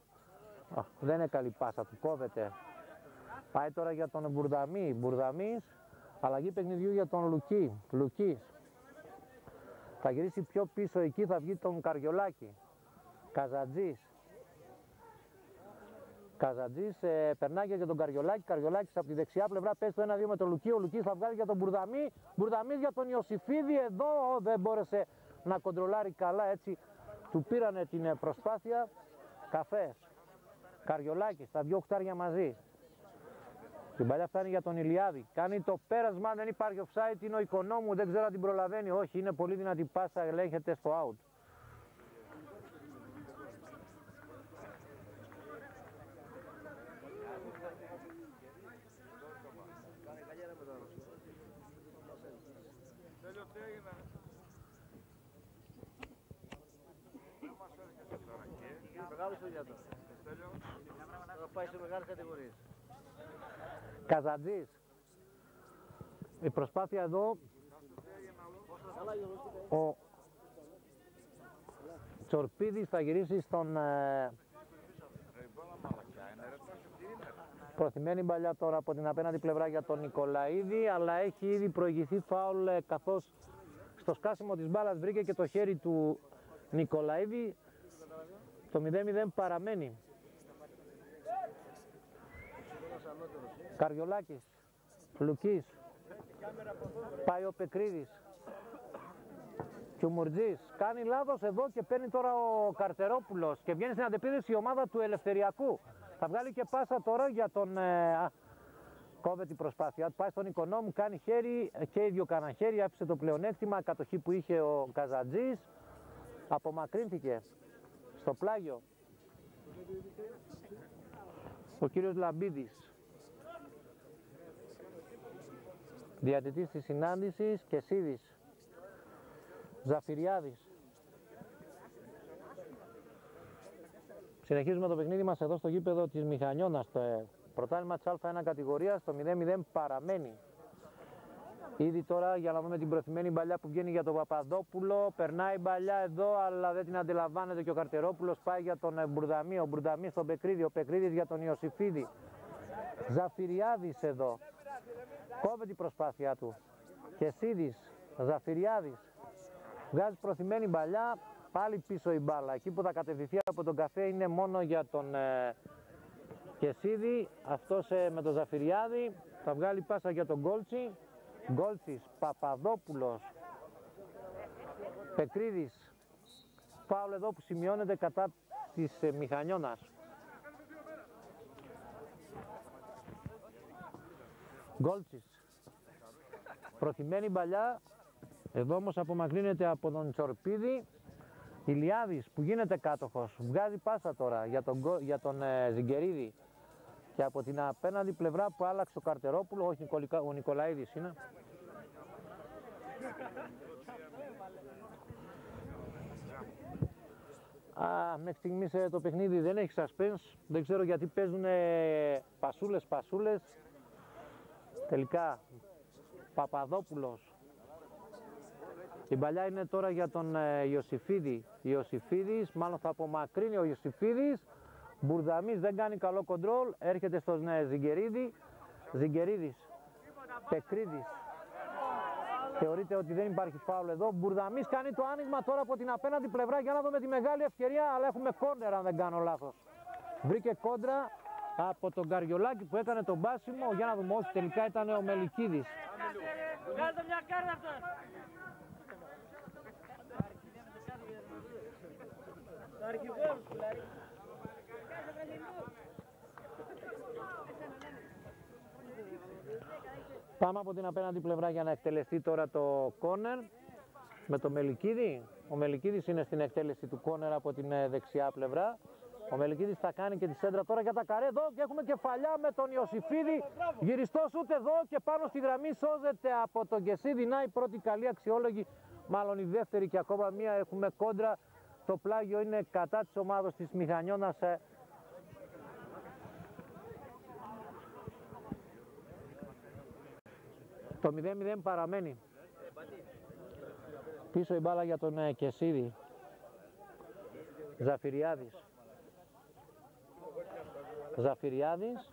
Δεν είναι καλή πάσα, του κόβεται. Πάει τώρα για τον Μπουρδαμή. Μπουρδαμής. Αλλαγή παιχνιδιού για τον Λουκής. Θα γυρίσει πιο πίσω εκεί, θα βγει τον Καριολάκη. Καζατζής περνάει για τον Καριολάκη. Καριολάκης από τη δεξιά πλευρά παίζει το 1-2 με τον Λουκί. Ο Λουκής θα βγάλει για τον Μπουρδαμή. Μπουρδαμής για τον Ιωσήφιδη. Εδώ δεν μπόρεσε να κοντρολάρει καλά, έτσι του πήρανε την προσπάθεια. Καφές. Καριολάκης, τα δυο χτάρια μαζί. Την παλιά φτάνει για τον Ηλιάδη. Κάνει το πέρασμα, δεν υπάρχει offside, είναι ο Οικονόμου, δεν ξέρω αν την προλαβαίνει. Όχι, είναι πολύ δυνατή πάσα, ελέγχεται στο out. Καζατζής. Η προσπάθεια εδώ, ο Τσορπίδης θα γυρίσει στον προθυμένη μπαλιά τώρα από την απέναντι πλευρά για τον Νικολαίδη, αλλά έχει ήδη προηγηθεί φάουλ, καθώς στο σκάσιμο της μπάλας βρήκε και το χέρι του Νικολαίδη. Το 0-0 παραμένει. Καριολάκης, Λουκής, πάει ο Πεκρίδης, Κιουμουρτζής, κάνει λάθος εδώ και παίρνει τώρα ο Καρτερόπουλος και βγαίνει στην αντεπίθεση η ομάδα του Ελευθεριακού. Θα βγάλει και πάσα τώρα για τον... κόβε την προσπάθεια, πάει στον Οικονόμου, κάνει χέρι και ίδιο κάνα χέρι, άφησε το πλεονέκτημα, κατοχή που είχε ο Καζατζής, απομακρύνθηκε στο πλάγιο ο κύριος Λαμπίδης. Διατητής της συνάντησης και Σίδης. Ζαφυριάδης. Συνεχίζουμε το παιχνίδι μας εδώ στο γήπεδο της Μηχανιώνας. Το πρωτάθλημα της Α1 κατηγορίας, το 0-0 παραμένει. Ήδη τώρα για να δούμε την προθυμένη μπαλιά που βγαίνει για τον Παπαδόπουλο. Περνάει μπαλιά εδώ, αλλά δεν την αντιλαμβάνεται και ο Καρτερόπουλος πάει για τον Μπουρδαμή. Ο Μπουρδαμής στον Πεκρίδη, ο Πεκρίδης για τον Ιωσήφιδη. Ζαφυριάδης εδώ. Κόβει την προσπάθειά του. Κεσίδης, Ζαφυριάδης. Βγάζει προθυμένη μπαλιά, πάλι πίσω η μπάλα. Εκεί που θα κατευθυνθεί από τον καφέ είναι μόνο για τον Κεσίδη. Αυτός με τον Ζαφυριάδη. Θα βγάλει πάσα για τον Γκόλτσι. Γκόλτσις, Παπαδόπουλος, Πεκρίδης. Φάουλ εδώ που σημειώνεται κατά της Μηχανιώνας. Γκόλτσις. Προθυμένη μπαλιά. Εδώ όμως απομακρύνεται από τον Τσορπίδη. Ηλιάδης που γίνεται κάτοχος. Βγάζει πάσα τώρα για τον Ζιγκερίδη. Και από την απέναντι πλευρά που άλλαξε ο Καρτερόπουλο, όχι ο Νικολαίδης είναι. Μέχρι στιγμής το παιχνίδι δεν έχει suspense. Δεν ξέρω γιατί παίζουν πασούλες. Τελικά Παπαδόπουλος. Η μπαλιά είναι τώρα για τον Ιωσήφιδη. Ιωσήφιδης, μάλλον θα απομακρύνει ο Ιωσήφιδης. Μπουρδαμής δεν κάνει καλό κοντρόλ, έρχεται στον Ζιγκερίδη. Ζιγκερίδης, Πεκρίδης. Θεωρείται ότι δεν υπάρχει φάουλ εδώ. Μπουρδαμής κάνει το άνοιγμα τώρα από την απέναντι πλευρά για να δούμε τη μεγάλη ευκαιρία, αλλά έχουμε κόντρα αν δεν κάνω λάθος. Βρήκε κόντρα από τον Καριολάκη που έκανε τον μπάσιμο, για να δούμε, όχι, τελικά ήταν ο Μελικίδης. Βγάλτε μια κάρτα αυτό. Το αρχηγό σου, δηλαδή. Πάμε από την απέναντι πλευρά για να εκτελεστεί τώρα το κόρνερ με το Μελικίδη. Ο Μελικίδης είναι στην εκτέλεση του κόρνερ από την δεξιά πλευρά. Ο Μελικίδης θα κάνει και τη σέντρα τώρα για τα καρέ εδώ και έχουμε κεφαλιά με τον Ιωσήφιδη. Γυριστός ούτε εδώ και πάνω στη γραμμή σώζεται από τον Κεσίδη. Να η πρώτη καλή αξιόλογη, μάλλον η δεύτερη και ακόμα μία. Έχουμε κόντρα. Το πλάγιο είναι κατά της ομάδος της Μηχανιώνας. Το 0-0 παραμένει. Πίσω η μπάλα για τον Κεσίδη. Ζαφυριάδης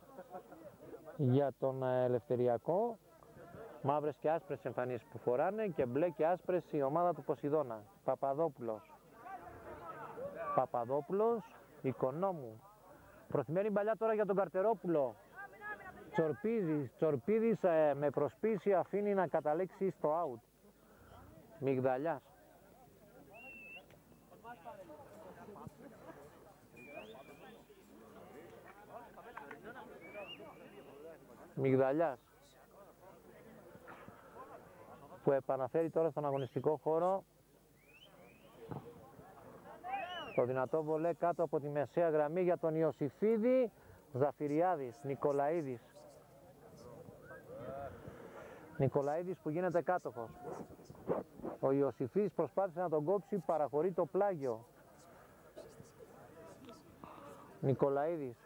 για τον Ελευθεριακό. Μαύρες και άσπρες εμφανίσεις που φοράνε και μπλε και άσπρες η ομάδα του Ποσειδώνα. Παπαδόπουλος, Οικονόμου. Προθυμένη μπαλιά τώρα για τον Καρτερόπουλο. Τσορπίδης με προσποίηση αφήνει να καταλήξει στο out. Μιγδαλιάς. Μιγδαλιάς που επαναφέρει τώρα στον αγωνιστικό χώρο το δυνατό βολέ κάτω από τη μεσαία γραμμή για τον Ιωσήφιδη. Ζαφυριάδης, Νικολαίδης που γίνεται κάτοχος. Ο Ιωσήφιδης προσπάθησε να τον κόψει, παραχωρεί το πλάγιο. Νικολαίδης.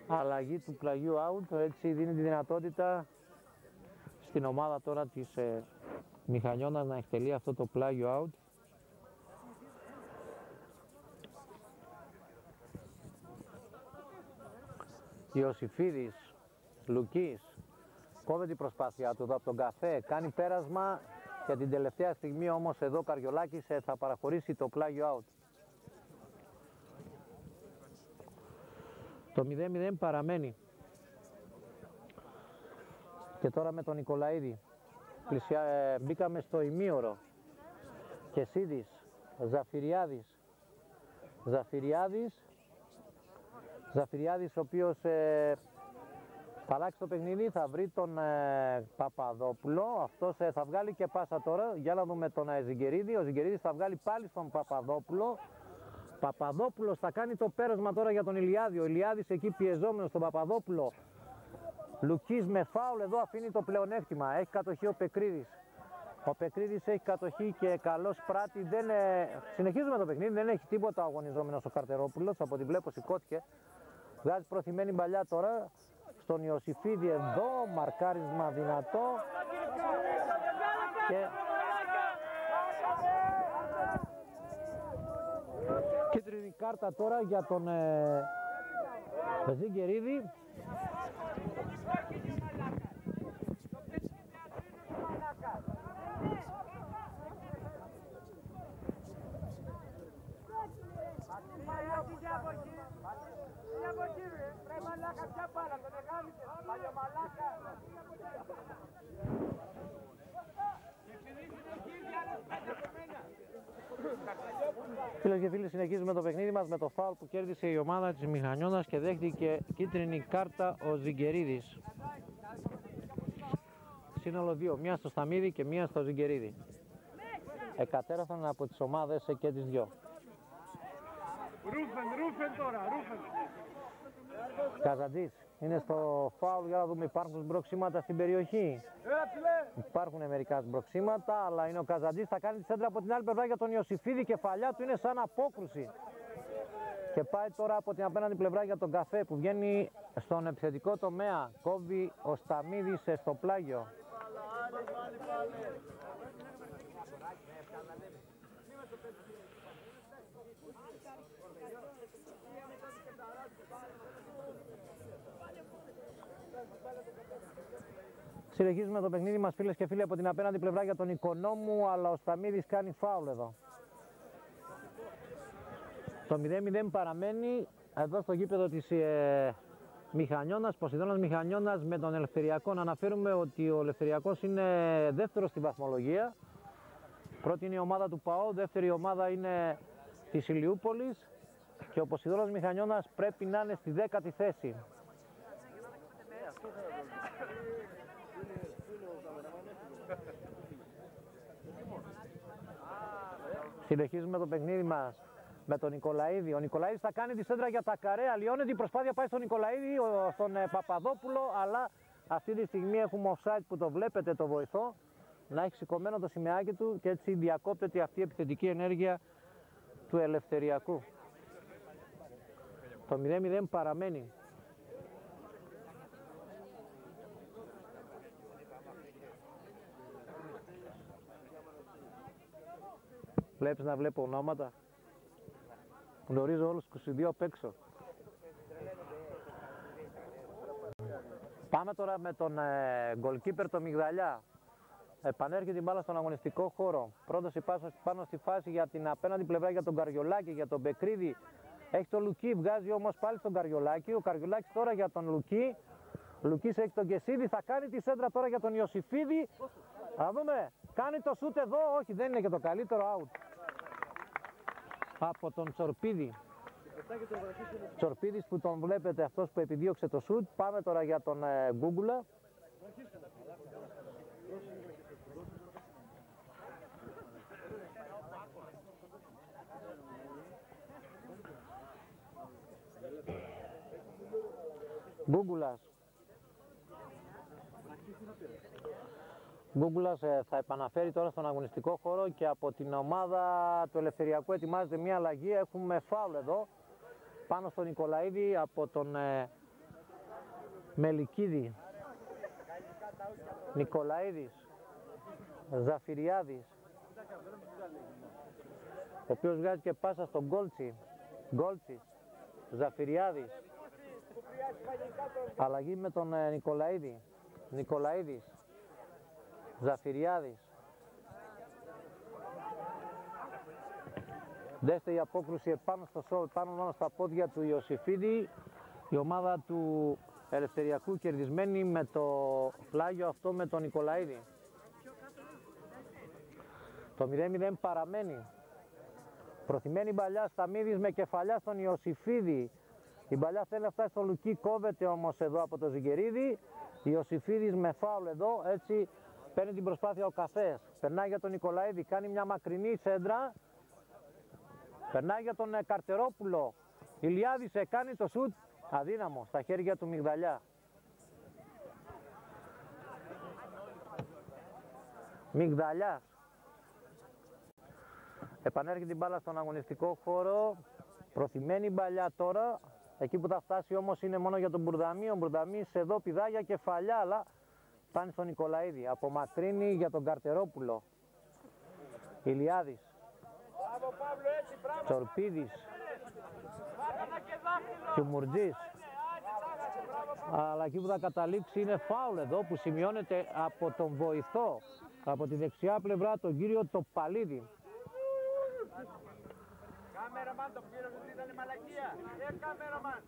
Αλλαγή του πλαγιού out, έτσι δίνει τη δυνατότητα στην ομάδα τώρα της Μηχανιώνας να εκτελεί αυτό το πλάγιο out. Ιωσήφιδης, Λουκής, κόβει την προσπάθειά του εδώ από τον καφέ, κάνει πέρασμα και την τελευταία στιγμή όμως εδώ Καριολάκης θα παραχωρήσει το πλάγιο out. Το 0-0 παραμένει. Και τώρα με τον Νικολαίδη. Μπήκαμε στο ημίωρο. Κεσίδης, Ζαφυριάδης ο οποίος θα αλλάξει το παιχνίδι, θα βρει τον Παπαδόπουλο. Αυτός θα βγάλει και πάσα τώρα. Για να δούμε τον Ζιγκερίδη. Ο Ζιγκερίδης θα βγάλει πάλι στον Παπαδόπουλο. Παπαδόπουλος θα κάνει το πέρασμα τώρα για τον Ηλιάδη. Ο Ηλιάδης εκεί πιεζόμενος στον Παπαδόπουλο. Λουκής με φάουλ εδώ αφήνει το πλεονέκτημα. Έχει κατοχή ο Πεκρίδης. Ο Πεκρίδης έχει κατοχή και καλός πράτη. Συνεχίζουμε το παιχνίδι, δεν έχει τίποτα αγωνιζόμενος ο Καρτερόπουλος. Από ό,τι βλέπω σηκώθηκε. Βγάζει προθυμένη μπαλιά τώρα στον Ιωσήφιδη εδώ. Μαρκάρισμα δυνατό. Και κίτρινη κάρτα τώρα για τον Ζιγκερίδη. Φίλες και φίλοι, συνεχίζουμε το παιχνίδι μας με το φάουλ που κέρδισε η ομάδα της Μηχανιώνας και δέχτηκε κίτρινη κάρτα ο Ζιγκερίδης. Σύνολο 2, μία στο Σταμίδη και μία στο Ζιγκερίδη. Εκατέρωθαν από τις ομάδες και τις δυο. Ρούφεν τώρα, Ρούφεν. Καζαντής είναι στο φάουλ, για να δούμε, υπάρχουν σμπροξίματα στην περιοχή. Υπάρχουν μερικά σμπροξίματα, αλλά είναι ο Καζαντής, θα κάνει τη σέντρα από την άλλη πλευρά για τον Ιωσήφιδη, κεφαλιά του είναι σαν απόκρουση. Και πάει τώρα από την απέναντι πλευρά για τον καφέ που βγαίνει στον επιθετικό τομέα. Κόβει ο Σταμίδης στο πλάγιο. Συνεχίζουμε το παιχνίδι μας, φίλες και φίλοι, από την απέναντι πλευρά για τον Οικονόμου, αλλά ο Σταμίδης κάνει φάουλ εδώ. Το 0-0 παραμένει εδώ στο γήπεδο της Μηχανιώνας, Ποσειδώνας Μηχανιώνας με τον Ελευθεριακό. Να αναφέρουμε ότι ο Ελευθεριακός είναι δεύτερος στη βαθμολογία. Πρώτη είναι η ομάδα του ΠΑΟ, δεύτερη ομάδα είναι της Ηλιούπολης και ο Ποσειδώνας Μηχανιώνας πρέπει να είναι στη 10η θέση. Συνεχίζουμε το παιχνίδι μας με τον Νικολαίδη. Ο Νικολαίδης θα κάνει τη σέντρα για τα καρέ. Αλλοιώνεται η προσπάθεια, πάει στον Νικολαίδη, στον Παπαδόπουλο, αλλά αυτή τη στιγμή έχουμε offside που το βλέπετε, το βοηθό να έχει σηκωμένο το σημαίακι του και έτσι διακόπτεται αυτή η επιθετική ενέργεια του Ελευθεριακού. Το 0-0 παραμένει. Βλέπεις να βλέπω ονόματα. Γνωρίζω όλους τους 22 απ' έξω. Πάμε τώρα με τον goalkeeper το Μιγδαλιά. Επανέρχεται την μπάλα στον αγωνιστικό χώρο. Πρώτος πάνω στη φάση για την απέναντι πλευρά για τον Καριολάκη, για τον Μπεκρίδη. Έχει τον Λουκί, βγάζει όμως πάλι στον Καριολάκη. Ο Καριολάκης τώρα για τον Λουκί. Λουκής έχει τον Κεσίδη, θα κάνει τη σέντρα τώρα για τον Ιωσήφιδη. Θα δούμε, κάνει το σούτ εδώ, όχι δεν είναι και το καλύτερο, out. Από τον Τσορπίδη. Τσορπίδης που τον βλέπετε, αυτός που επιδίωξε το σούτ. Πάμε τώρα για τον Γκούγκουλα. Γκούγκουλας. Γκούγκουλας θα επαναφέρει τώρα στον αγωνιστικό χώρο και από την ομάδα του Ελευθεριακού ετοιμάζεται μια αλλαγή. Έχουμε φάουλ εδώ πάνω στον Νικολαίδη από τον Μελικίδη. Νικολαίδης, Ζαφυριάδης, ο οποίος βγάζει και πάσα στον Γκόλτσι. Γκόλτσις, Ζαφυριάδης. Αλλαγή με τον Νικολαίδη. Νικολαίδης, Ζαφυριάδης. Δέστε η απόκρουση επάνω πάνω στα πόδια του Ιωσήφιδη. Η ομάδα του Ελευθεριακού κερδισμένη με το πλάγιο αυτό με τον Νικολαίδη. Το 0-0 παραμένει. Προθυμένη μπαλιά Σταμίδης με κεφαλιά στον Ιωσήφιδη. Η μπαλιά θέλει να φτάσει στον Λουκί, κόβεται όμως εδώ από το Ζιγκερίδη. Ιωσήφιδης με φάουλ εδώ, έτσι παίρνει την προσπάθεια ο Καφές. Περνάει για τον Νικολαίδη, κάνει μια μακρινή σέντρα. Περνάει για τον Καρτερόπουλο. Ηλιάδης κάνει το σουτ, αδύναμο, στα χέρια του Μιγδαλιά. Μιγδαλιάς. Επανέρχεται την μπάλα στον αγωνιστικό χώρο. Προθυμένη μπαλιά τώρα. Εκεί που θα φτάσει όμως είναι μόνο για τον Μπουρδαμή. Ο Μπουρδαμής εδώ πηδάει για κεφαλιά, αλλά φτάνει στον Νικολαίδη. Απομακρύνει για τον Καρτερόπουλο. Ηλιάδης. Τσορπίδης. Κιουμουρτζής. Αλλά εκεί που θα καταλήξει είναι φάουλ εδώ που σημειώνεται από τον βοηθό. Από τη δεξιά πλευρά τον κύριο Τοπαλίδη. Κάμεραμαν το πήρε, ότι ήταν μαλακία. Κάμεραμαν.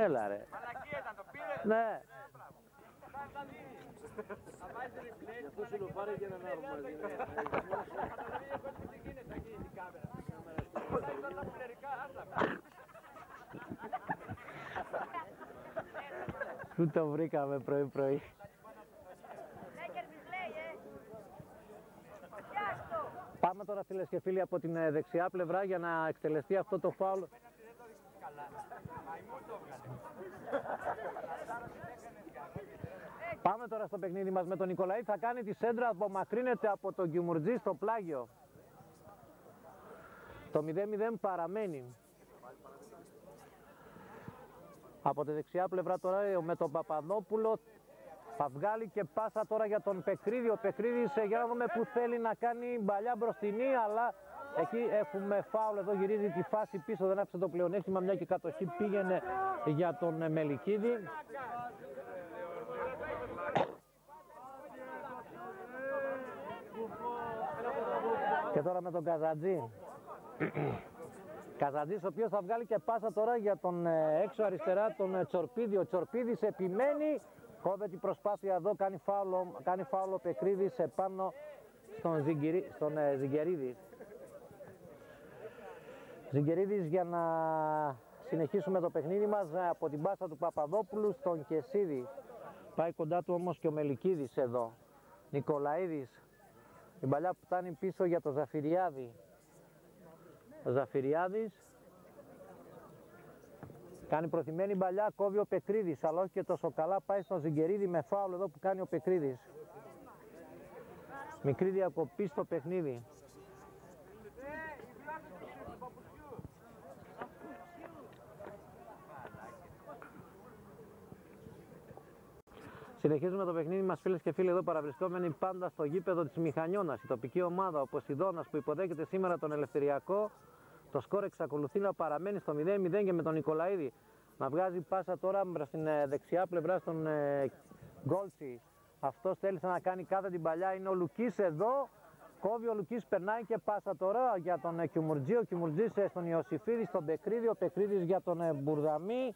Έλα ρε. Μαλακία ήταν, το πήρε. Ναι. Θα βάζει replay. Αυτό σου το πάρε και έναν άργο μαζί. Καταλαβαίνεις πώς τι γίνεται εκεί η κάμερα. Όλα ήταν τα φιλερικά, άστα. Πού το βρήκαμε πρωί-πρωί. Πάμε τώρα φίλες και φίλοι από την δεξιά πλευρά για να εκτελεστεί αυτό το φάουλ. Πάμε τώρα στο παιχνίδι μας με τον Νικολαή. Θα κάνει τη σέντρα, απομακρύνεται από τον Κιουμουρτζή στο πλάγιο. Το 0-0 παραμένει. Από τη δεξιά πλευρά τώρα με τον Παπαδόπουλο. Θα βγάλει και πάσα τώρα για τον Πεκρίδη. Ο Πεκρίδης για να δούμε που θέλει να κάνει μπαλιά μπροστινή, αλλά εκεί έχουμε φάουλ. Εδώ γυρίζει τη φάση πίσω, δεν άφησε το πλεονέκτημα, μια και η κατοχή πήγαινε για τον Μελικίδη. Και τώρα με τον Καζαντζή. Καζαντζής ο οποίος θα βγάλει και πάσα τώρα για τον έξω αριστερά τον Τσορπίδη. Ο Τσορπίδης επιμένει, κόβεται την προσπάθεια εδώ, κάνει φάουλο ο Πεκρίδης επάνω στον Ζιγκερίδη. Ζιγκερίδης για να συνεχίσουμε το παιχνίδι μας από την πάσα του Παπαδόπουλου στον Κεσίδη. Πάει κοντά του όμως και ο Μελικίδης εδώ. Νικολαίδης. Η μπαλιά που φτάνει πίσω για το Ζαφυριάδη. Ο Ζαφυριάδης κάνει προθυμένη μπαλιά, κόβει ο Πεκρίδης, αλλά όχι και τόσο καλά, πάει στον Ζιγκερίδη με φάουλ εδώ που κάνει ο Πεκρίδης. Μικρή διακοπή στο παιχνίδι. Συνεχίζουμε το παιχνίδι μας, φίλες και φίλοι, εδώ παραβρισκόμενοι πάντα στο γήπεδο της Μηχανιώνας. Η τοπική ομάδα, ο Ποσειδώνας, που υποδέχεται σήμερα τον Ελευθεριακό. Το σκορ εξακολουθεί να παραμένει στο 0-0 και με τον Νικολαίδη να βγάζει πάσα τώρα στην δεξιά πλευρά στον Γκόλτσι. Αυτός θέλησε να κάνει κάθε την παλιά, είναι ο Λουκής εδώ. Κόβει ο Λουκής, περνάει και πάσα τώρα για τον Κιουμουρτζή. Ο Κιουμουρτζής στον Ιωσήφιδη, στον Πεκρίδη. Ο Πεκρίδης για τον Μπουρδαμή.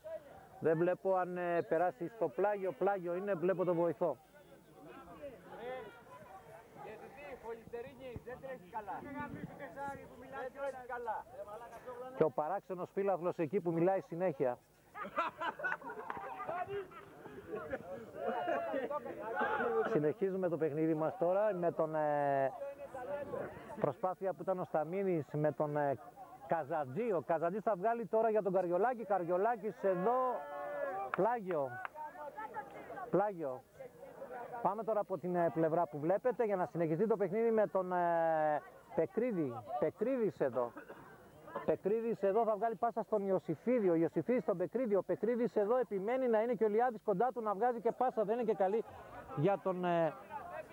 Δεν βλέπω αν περάσει στο πλάγιο. Πλάγιο είναι, βλέπω τον βοηθό. Και ο παράξενος φίλαθλος εκεί που μιλάει συνέχεια. Συνεχίζουμε το παιχνίδι μας τώρα με τον προσπάθεια που ήταν ο Σταμίνης με τον Καζαντζή. Ο Καζαντζής θα βγάλει τώρα για τον Καριολάκη. Καριολάκης εδώ, πλάγιο. Πάμε τώρα από την πλευρά που βλέπετε για να συνεχιστεί το παιχνίδι με τον Πεκρίδη. Πεκρίδης εδώ θα βγάλει πάσα στον Ιωσήφιδη. Ο Ιωσήφιδης στον Πεκρίδη. Ο Πεκρίδης εδώ επιμένει να είναι και ο Λιάδης κοντά του να βγάζει και πάσα. Δεν είναι και καλή για τον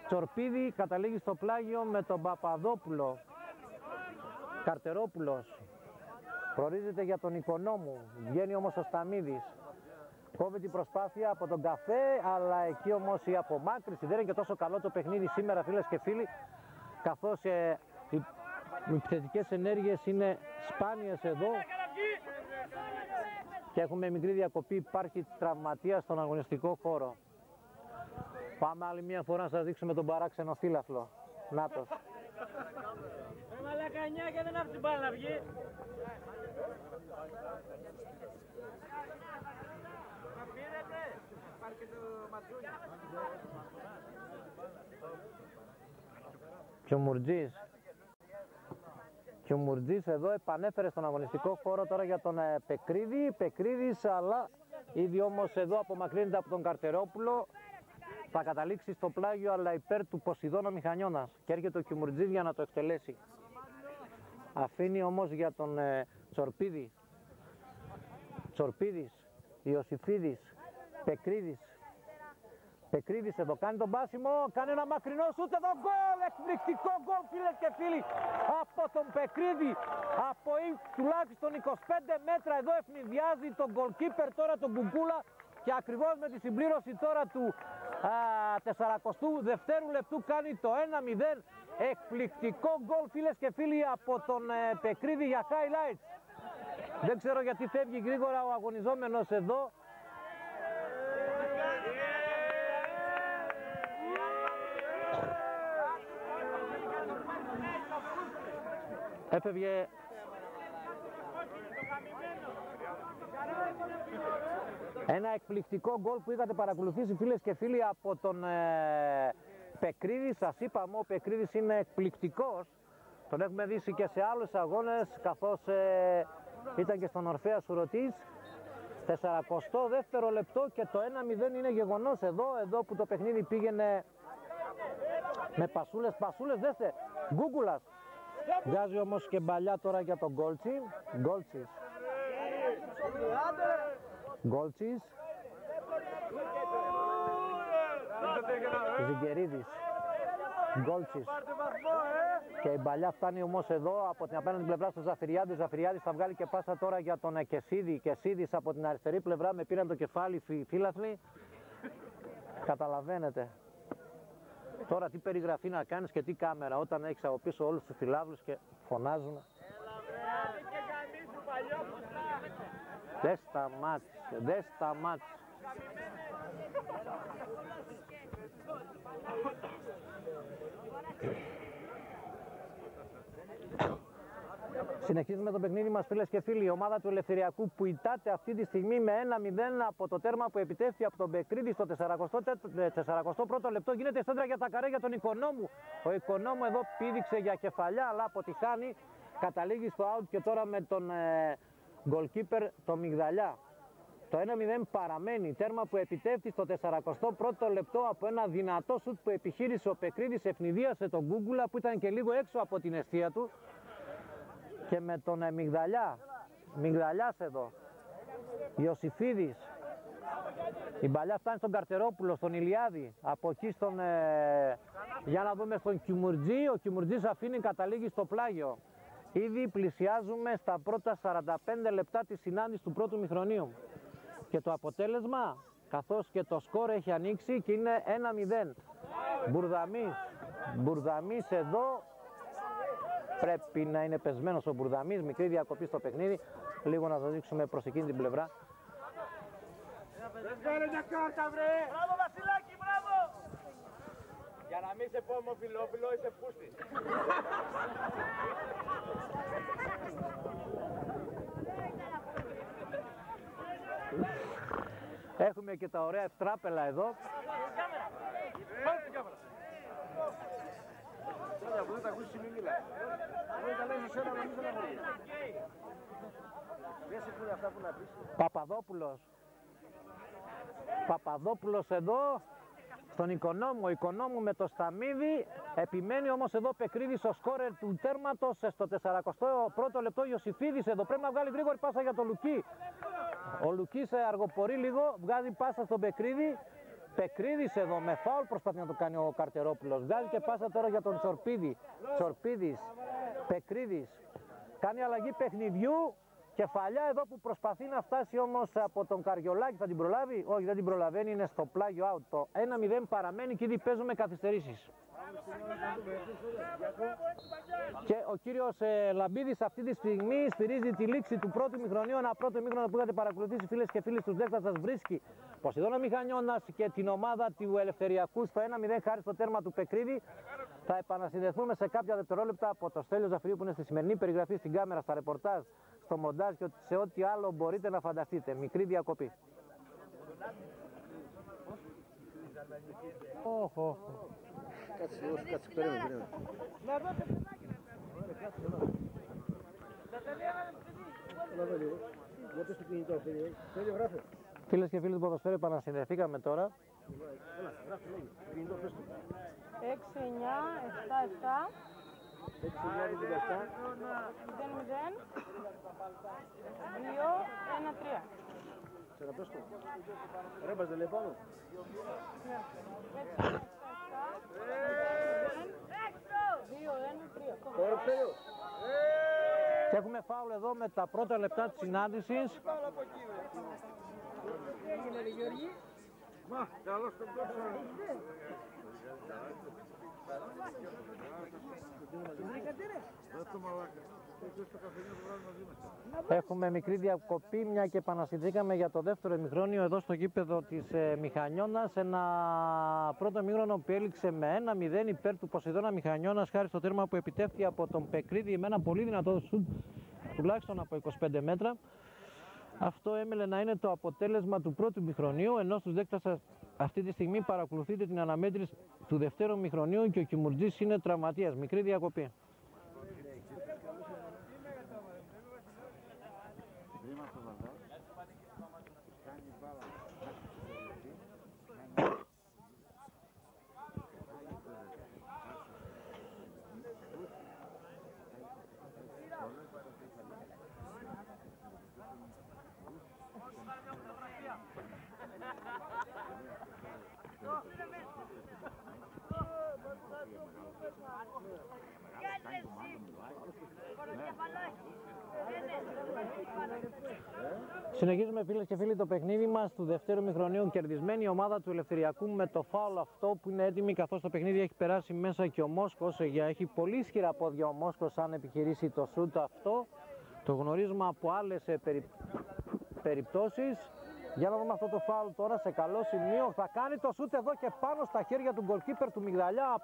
Τσορπίδη. Καταλήγει στο πλάγιο με τον Παπαδόπουλο. Καρτερόπουλος προορίζεται για τον Οικονόμου. Βγαίνει όμως ο Σταμίδης. Κόβει την προσπάθεια από τον Καφέ, αλλά εκεί όμως η απομάκρυση δεν είναι και τόσο καλό το παιχνίδι σήμερα, φίλες και φίλοι, καθώς οι επιθετικές ενέργειες είναι σπάνιες εδώ και έχουμε μικρή διακοπή, υπάρχει τραυματίας στον αγωνιστικό χώρο. Πάμε άλλη μια φορά να σας δείξουμε τον παράξενο φύλαθλο. Νάτος. Μαλακανιά και δεν άφησε μπάλα να βγει. Και ο Μουρτζής εδώ επανέφερε στον αγωνιστικό χώρο τώρα για τον Πεκρίδη. Πεκρίδης, αλλά ήδη όμως εδώ απομακρύνεται από τον Καρτερόπουλο. Θα καταλήξει στο πλάγιο, αλλά υπέρ του Ποσειδώνα Μηχανιώνας. Και έρχεται ο Κιουμουρτζής για να το εκτελέσει. Αφήνει όμως για τον Τσορπίδη. Τσορπίδης, Ιωσήφιδης, Πεκρίδης. Πεκρίδης εδώ κάνει τον πάσιμο, κάνει ένα μακρινό σούτ εδώ, γκολ, εκπληκτικό γκολ, φίλες και φίλοι, από τον Πεκρίδη, από τουλάχιστον 25 μέτρα εδώ ευνηδιάζει τον goalkeeper τώρα τον Κουκούλα και ακριβώς με τη συμπλήρωση τώρα του 42ου λεπτού κάνει το 1-0, εκπληκτικό γκολ, φίλες και φίλοι, από τον Πεκρίδη για highlights. Δεν ξέρω γιατί φεύγει γρήγορα ο αγωνιζόμενος εδώ. Έφευγε ένα εκπληκτικό γκολ που είχατε παρακολουθήσει, φίλες και φίλοι, από τον Πεκρίδη. Σας είπαμε, ο Πεκρίδης είναι εκπληκτικός. Τον έχουμε δει και σε άλλους αγώνες, καθώς ήταν και στον Ορφέα Σουρωτής. 42ο λεπτό και το 1-0 είναι γεγονός εδώ που το παιχνίδι πήγαινε με πασούλες, δέστε, Γκούγκουλας. Βγάζει όμως και μπαλιά τώρα για τον Γκόλτσις. Ζιγκερίδης. Γκόλτσις. Και η μπαλιά φτάνει όμως εδώ από την απέναντι πλευρά στο Ζαφυριάδη. Ζαφυριάδης θα βγάλει και πάσα τώρα για τον Κεσίδη. Κεσίδης από την αριστερή πλευρά, με πήραν το κεφάλι φύλαθλοι. Καταλαβαίνετε. Τώρα τι περιγραφή να κάνεις και τι κάμερα όταν έχεις από πίσω όλους τους φιλάβλους και φωνάζουν. Δεν σταμάτησε, δεν σταμάτησε. Συνεχίζουμε το παιχνίδι μας, φίλες και φίλοι. Η ομάδα του Ελευθεριακού που ητάται αυτή τη στιγμή με 1-0 από το τέρμα που επιτεύχθη από τον Μπεκρίδη στο 41ο λεπτό. Γίνεται σέντρα για τα καρέ για τον Οικονόμου. Ο Οικονόμου εδώ πήδηξε για κεφαλιά, αλλά αποτυχάνει. Καταλήγει στο out και τώρα με τον goalkeeper το Μιγδαλιά. Το 1-0 παραμένει, τέρμα που επιτεύχθη στο 41ο λεπτό από ένα δυνατό σουτ που επιχείρησε ο Πεκρίδης, ευνηδίασε τον Γκούγκουλα που ήταν και λίγο έξω από την εστία του. Και με τον Μιγδαλιάς εδώ, Ιωσιφίδης, η μπαλιά φτάνει στον Καρτερόπουλο, στον Ηλιάδη, από εκεί στον, για να δούμε, στον Κιμουρτζή. Ο Κιμουρτζής αφήνει, καταλήγει στο πλάγιο. Ήδη πλησιάζουμε στα πρώτα 45 λεπτά της συνάντησης του πρώτου μηχρονίου. Και το αποτέλεσμα, καθώς και το σκορ έχει ανοίξει και είναι 1-0. Μπουρδαμής εδώ. Πρέπει να είναι πεσμένος ο Μπουρδαμής, μικρή διακοπή στο παιχνίδι. Λίγο να το δείξουμε προς εκείνη την πλευρά. Δεν φέρε μια κάρτα, βρε! Μπράβο, Βασιλάκη, μπράβο! Για να μην σε πω ομοφυλόφιλο, είσαι πούστη. Έχουμε και τα ωραία ευτράπελα εδώ. Τώρα που δεν τα ακούσεις μη μιλά. Δεν τα λες εσένα νομίζω να μπορεί. Δεν σε πούνε αυτά που να πεις. Παπαδόπουλος εδώ στον Οικονόμου. Ο Οικονόμου με το Σταμίδι. Επιμένει όμως εδώ Πεκρίδης, ο σκόρερ του τέρματος στο 41ο λεπτό. Ιωσιφίδης εδώ πρέπει να βγάλει γρήγορη πάσα για τον Λουκί. Ο Λουκής αργοπορεί λίγο, βγάζει πάσα στον Πεκρίδη. Πεκρίδης εδώ με φάουλ προσπαθεί να το κάνει ο Καρτερόπουλος. Βγάζει και πάσα τώρα για τον Τσορπίδη. Τσορπίδης, Πεκρίδης. Κάνει αλλαγή παιχνιδιού. Κεφαλιά εδώ που προσπαθεί να φτάσει όμως από τον Καριολάκη. Θα την προλάβει? Όχι, δεν την προλαβαίνει, είναι στο πλάγιο out. Το 1-0 παραμένει και ήδη παίζουμε καθυστερήσεις. Και ο κύριος Λαμπίδης αυτή τη στιγμή στηρίζει τη λήξη του πρώτου μηχρονίου. Ένα πρώτο μήχρονο που είχατε παρακολουθήσει, φίλες και φίλοι, στους δέκτας σας βρίσκει Ποσειδώνα Μηχανιώνας και την ομάδα του Ελευθεριακού στο 1-0 χάρη στο τέρμα του Πεκρίδη. Θα επανασυνδεθούμε σε κάποια δευτερόλεπτα από το Στέλιο Ζαφυρίου που είναι στη σημερινή περιγραφή, στην κάμερα, στα ρεπορτάζ, στο μοντάζ και σε ό,τι άλλο μπορείτε να φανταστείτε. Μικρή διακοπή. Κάτσε, περίμενε. Γιατί στο κινητό, Στέλιο, γράφε. Φίλες και φίλοι του ποδοσφαίρου, επανασυνδεθήκαμε τώρα. 6, 9, 7, 7. 6, 9, 7. 0, 2, 1, 3. Ξαναπες το. Ρέμπας δεν λέει πάνω. Ναι. 6, 7, 2, 1, 3. Τώρα Στέλιο. Και έχουμε φάουλ εδώ με τα πρώτα λεπτά της συνάντησης. Μα, καλώς τον κόψα. Έχουμε μικρή διακοπή, μια και επανασυνδεθήκαμε για το δεύτερο ημιχρόνιο εδώ στο γήπεδο της Μηχανιώνας. Ένα πρώτο ημίχρονο που έληξε με 1-0 υπέρ του Ποσειδώνα Μηχανιώνας χάρη στο τέρμα που επιτεύχθη από τον Πεκρίδη με ένα πολύ δυνατό σουτ, τουλάχιστον από 25 μέτρα. Αυτό έμελε να είναι το αποτέλεσμα του πρώτου ημιχρονίου, ενώ στους δέκτας σας αυτή τη στιγμή παρακολουθείτε την αναμέτρηση του δευτέρου ημιχρονίου και ο Κιμουρτζής είναι τραυματίας. Μικρή διακοπή. Συνεχίζουμε φίλες και φίλοι το παιχνίδι μας του δευτέρου ημιχρονίου. Κερδισμένη η ομάδα του Ελευθεριακού με το φάουλ αυτό που είναι έτοιμη, καθώς το παιχνίδι έχει περάσει μέσα και ο Μόσχος. Έχει πολύ ισχυρά πόδια ο Μόσχος αν επιχειρήσει το σούτ αυτό. Το γνωρίζουμε από άλλες περιπτώσεις. Για να δούμε αυτό το φάουλ τώρα σε καλό σημείο. Θα κάνει το σούτ εδώ και πάνω στα χέρια του γκολκίπερ του Μυγδαλιά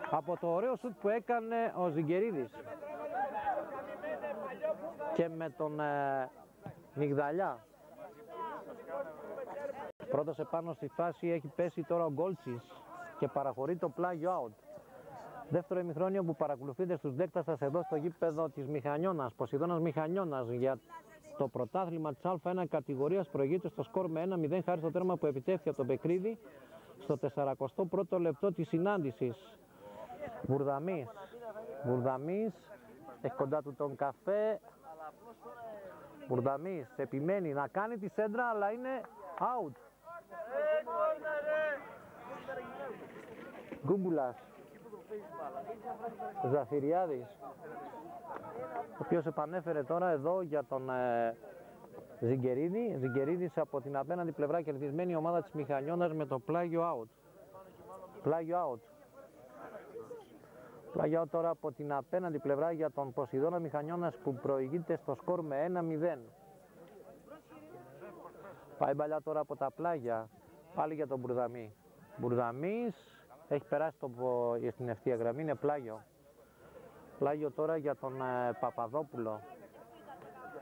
από το ωραίο σούτ που έκανε ο Ζιγκερίδης. Και με τον Μυγδαλιά. Πρώτος επάνω στη φάση έχει πέσει τώρα ο Γκόλτσης και παραχωρεί το πλάγιο out. Δεύτερο ημιχρόνιο που παρακολουθείτε στους δέκτας σας εδώ στο γήπεδο της Μηχανιώνας, Ποσειδώνας Μηχανιώνας, για το πρωτάθλημα της Α1 κατηγορίας. Προηγείται στο σκορ με 1-0 χάρη στο τέρμα που επιτεύχθη από τον Πεκρίδη στο 41ο λεπτό της συνάντησης. Μπουρδαμής έχει κοντά του τον καφέ. Μπουρδαμής επιμένει να κάνει τη σέντρα, αλλά είναι out. Γκούγκουλας, Ζαφυριάδης, ο οποίος επανέφερε τώρα εδώ για τον Ζιγκερίδη. Ζιγκερίδης από την απέναντι πλευρά, κερδισμένη η ομάδα της Μηχανιώνας με το πλάγιο out. Πλάγιο out τώρα από την απέναντι πλευρά για τον Ποσειδώνα Μηχανιώνας που προηγείται στο σκορ με 1-0. Πάει μπαλιά τώρα από τα πλάγια, πάλι για τον Μπουρδαμή. Μπουρδαμής έχει περάσει στην ευθεία γραμμή, είναι πλάγιο. Πλάγιο τώρα για τον Παπαδόπουλο.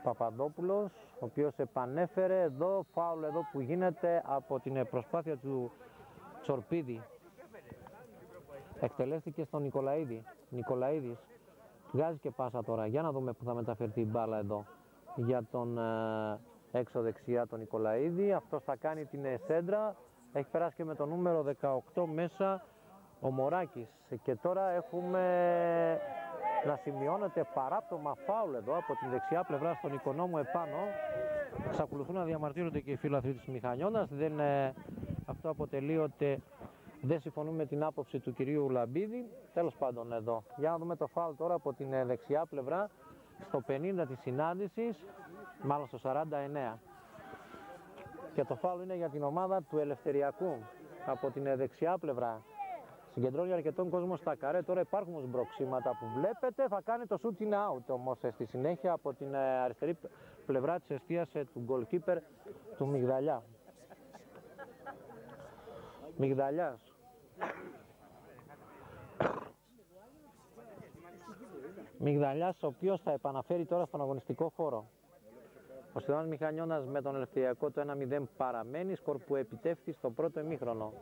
Παπαδόπουλος, ο οποίος επανέφερε εδώ, φάουλ εδώ που γίνεται από την προσπάθεια του Τσορπίδη. Εκτελέστηκε στον Νικολαίδη. Νικολαίδης βγάζει και πάσα τώρα. Για να δούμε που θα μεταφερθεί η μπάλα εδώ. Για τον έξω δεξιά τον Νικολαίδη. Αυτός θα κάνει την σέντρα. Έχει περάσει και με το νούμερο 18 μέσα ο Μωράκης. Και τώρα έχουμε να σημειώνεται παράπτωμα φάουλ εδώ από την δεξιά πλευρά στον Οικονόμου επάνω. Εξακολουθούν να διαμαρτύρονται και οι φίλοι της Μηχανιώνας. Αυτό αποτελεί ότι δεν συμφωνούμε με την άποψη του κυρίου Λαμπίδη. Τέλος πάντων εδώ. Για να δούμε το φάουλ τώρα από την δεξιά πλευρά στο 50 της συνάντησης, μάλλον στο 49. Και το φάουλ είναι για την ομάδα του Ελευθεριακού από την δεξιά πλευρά. Συγκεντρώνει αρκετόν κόσμο στα καρέ. Τώρα υπάρχουν σμπροξήματα που βλέπετε. Θα κάνει το shoot, είναι out όμως στη συνέχεια από την αριστερή πλευρά της εστίας του goalkeeper του Μυγδαλιά. Μυγδαλιάς. Μυγδαλιάς, ο οποίος θα επαναφέρει τώρα στον αγωνιστικό χώρο. Ο Ποσειδώνας Μηχανιώνας με τον Ελευθεριακό το 1-0 παραμένει, σκορ που επιτεύχθη στο πρώτο ημίχρονο.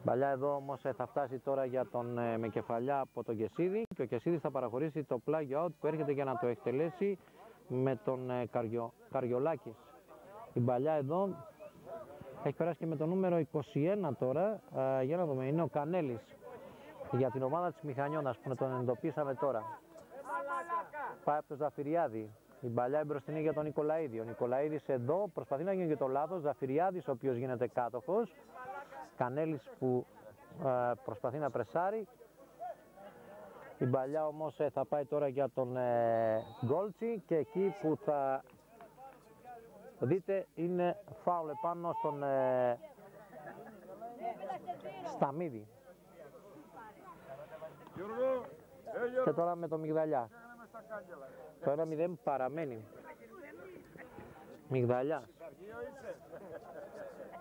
Μπαλιά εδώ όμως θα φτάσει τώρα για τον με κεφαλιά από τον Κεσίδη και ο Κεσίδης θα παραχωρήσει το πλάγιο out που έρχεται για να το εκτελέσει με τον Καριολάκης. Η μπαλιά εδώ έχει περάσει και με το νούμερο 21 τώρα, για να δούμε, είναι ο Κανέλης για την ομάδα της Μηχανιώνας που τον εντοπίσαμε τώρα. Πάει από το Ζαφυριάδη, η μπαλιά εμπροστινή για τον Νικολαίδη. Ο Νικολαίδης εδώ προσπαθεί να γίνει και το λάθος, Ζαφυριάδης ο οποίος γίνεται κάτοχος, Κανέλης που προσπαθεί να πρεσάρει. Η μπαλιά όμως θα πάει τώρα για τον Γκόλτσι και εκεί που θα δείτε είναι φάουλ επάνω στον Σταμίδη. Και τώρα με το Μυγδαλιά. Το 1-0 παραμένει.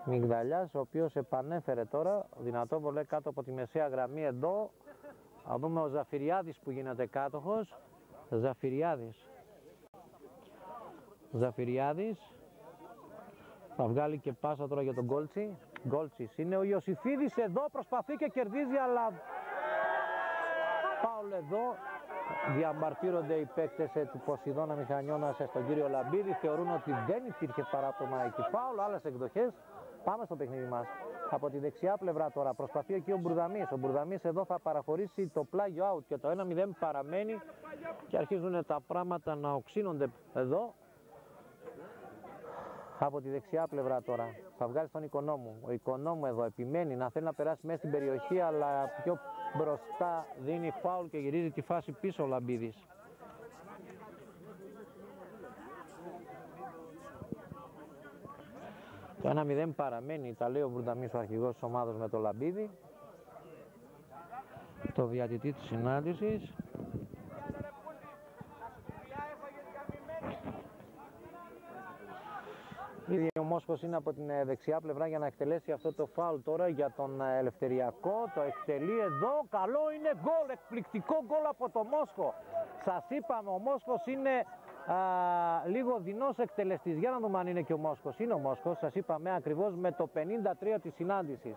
Μυγδαλιάς, ο οποίος επανέφερε τώρα δυνατό βολέ κάτω από τη μεσαία γραμμή εδώ. Θα δούμε ο Ζαφυριάδης που γίνεται κάτοχος. Ζαφυριάδης θα βγάλει και πάσα τώρα για τον Γκόλτσι. Γκόλτσις είναι ο Ιωσήφιδης εδώ, προσπαθεί και κερδίζει, αλλά φάουλ εδώ. Διαμαρτύρονται οι παίκτες του Ποσειδώνα Μηχανιώνας στον κύριο Λαμπίδη. Θεωρούν ότι δεν υπήρχε παράπτωμα εκεί φάουλ. Άλλες εκδοχές. Πάμε στο παιχνίδι μας. Από τη δεξιά πλευρά τώρα προσπαθεί εκεί ο Μπουρδαμής. Ο Μπουρδαμής εδώ θα παραχωρήσει το πλάγιο out και το 1-0 παραμένει και αρχίζουν τα πράγματα να οξύνονται εδώ. Από τη δεξιά πλευρά τώρα θα βγάλει στον Οικονόμου. Ο Οικονόμου εδώ επιμένει να θέλει να περάσει μέσα στην περιοχή, αλλά πιο μπροστά δίνει φάουλ και γυρίζει τη φάση πίσω ο Λαμπίδης. Το 1-0 παραμένει, τα λέει ο Μπουρνταμής, ο αρχηγός της ομάδας, με το Λαμπίδη, το διαιτητή της συνάντησης. Ήδη ο Μόσχος είναι από την δεξιά πλευρά για να εκτελέσει αυτό το φάουλ τώρα για τον Ελευθεριακό. Το εκτελεί εδώ, καλό είναι, γκολ, εκπληκτικό γκολ από το Μόσχο. Σας είπαμε, ο Μόσχος είναι λίγο δεινός εκτελεστής. Για να δούμε αν είναι και ο Μόσχος. Είναι ο Μόσχος, σας είπαμε ακριβώς με το 53 της συνάντησης.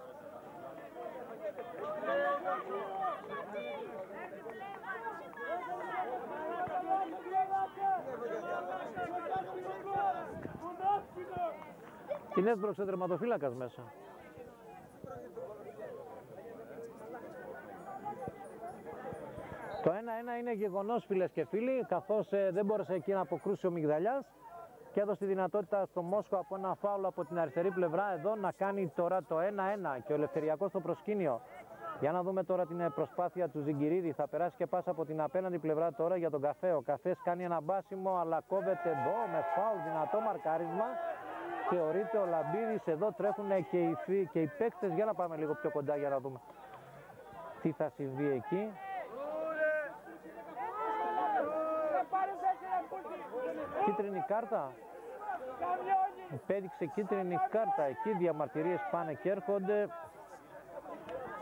Την έσπρωξε ο τερματοφύλακας μέσα. Το 1-1 είναι γεγονός, φίλες και φίλοι, καθώς δεν μπόρεσε εκεί να αποκρούσει ο Μυγδαλιάς και έδωσε τη δυνατότητα στο Μόσχο από ένα φάουλ από την αριστερή πλευρά εδώ να κάνει τώρα το 1-1 και ο Ελευθεριακός στο προσκήνιο. Για να δούμε τώρα την προσπάθεια του Ζιγκυρίδη. Θα περάσει και πάσα από την απέναντι πλευρά τώρα για τον Καφέ. Ο Καφές κάνει ένα μπάσιμο, αλλά κόβεται εδώ με φάουλ, δυνατό μαρκάρισμα. Θεωρείται ο Λαμπίδης, εδώ τρέχουν και οι παίκτες. Για να πάμε λίγο πιο κοντά για να δούμε τι θα συμβεί εκεί. Κίτρινη κάρτα. Υπέδειξε κίτρινη κάρτα. Εκεί διαμαρτυρίες πάνε και έρχονται.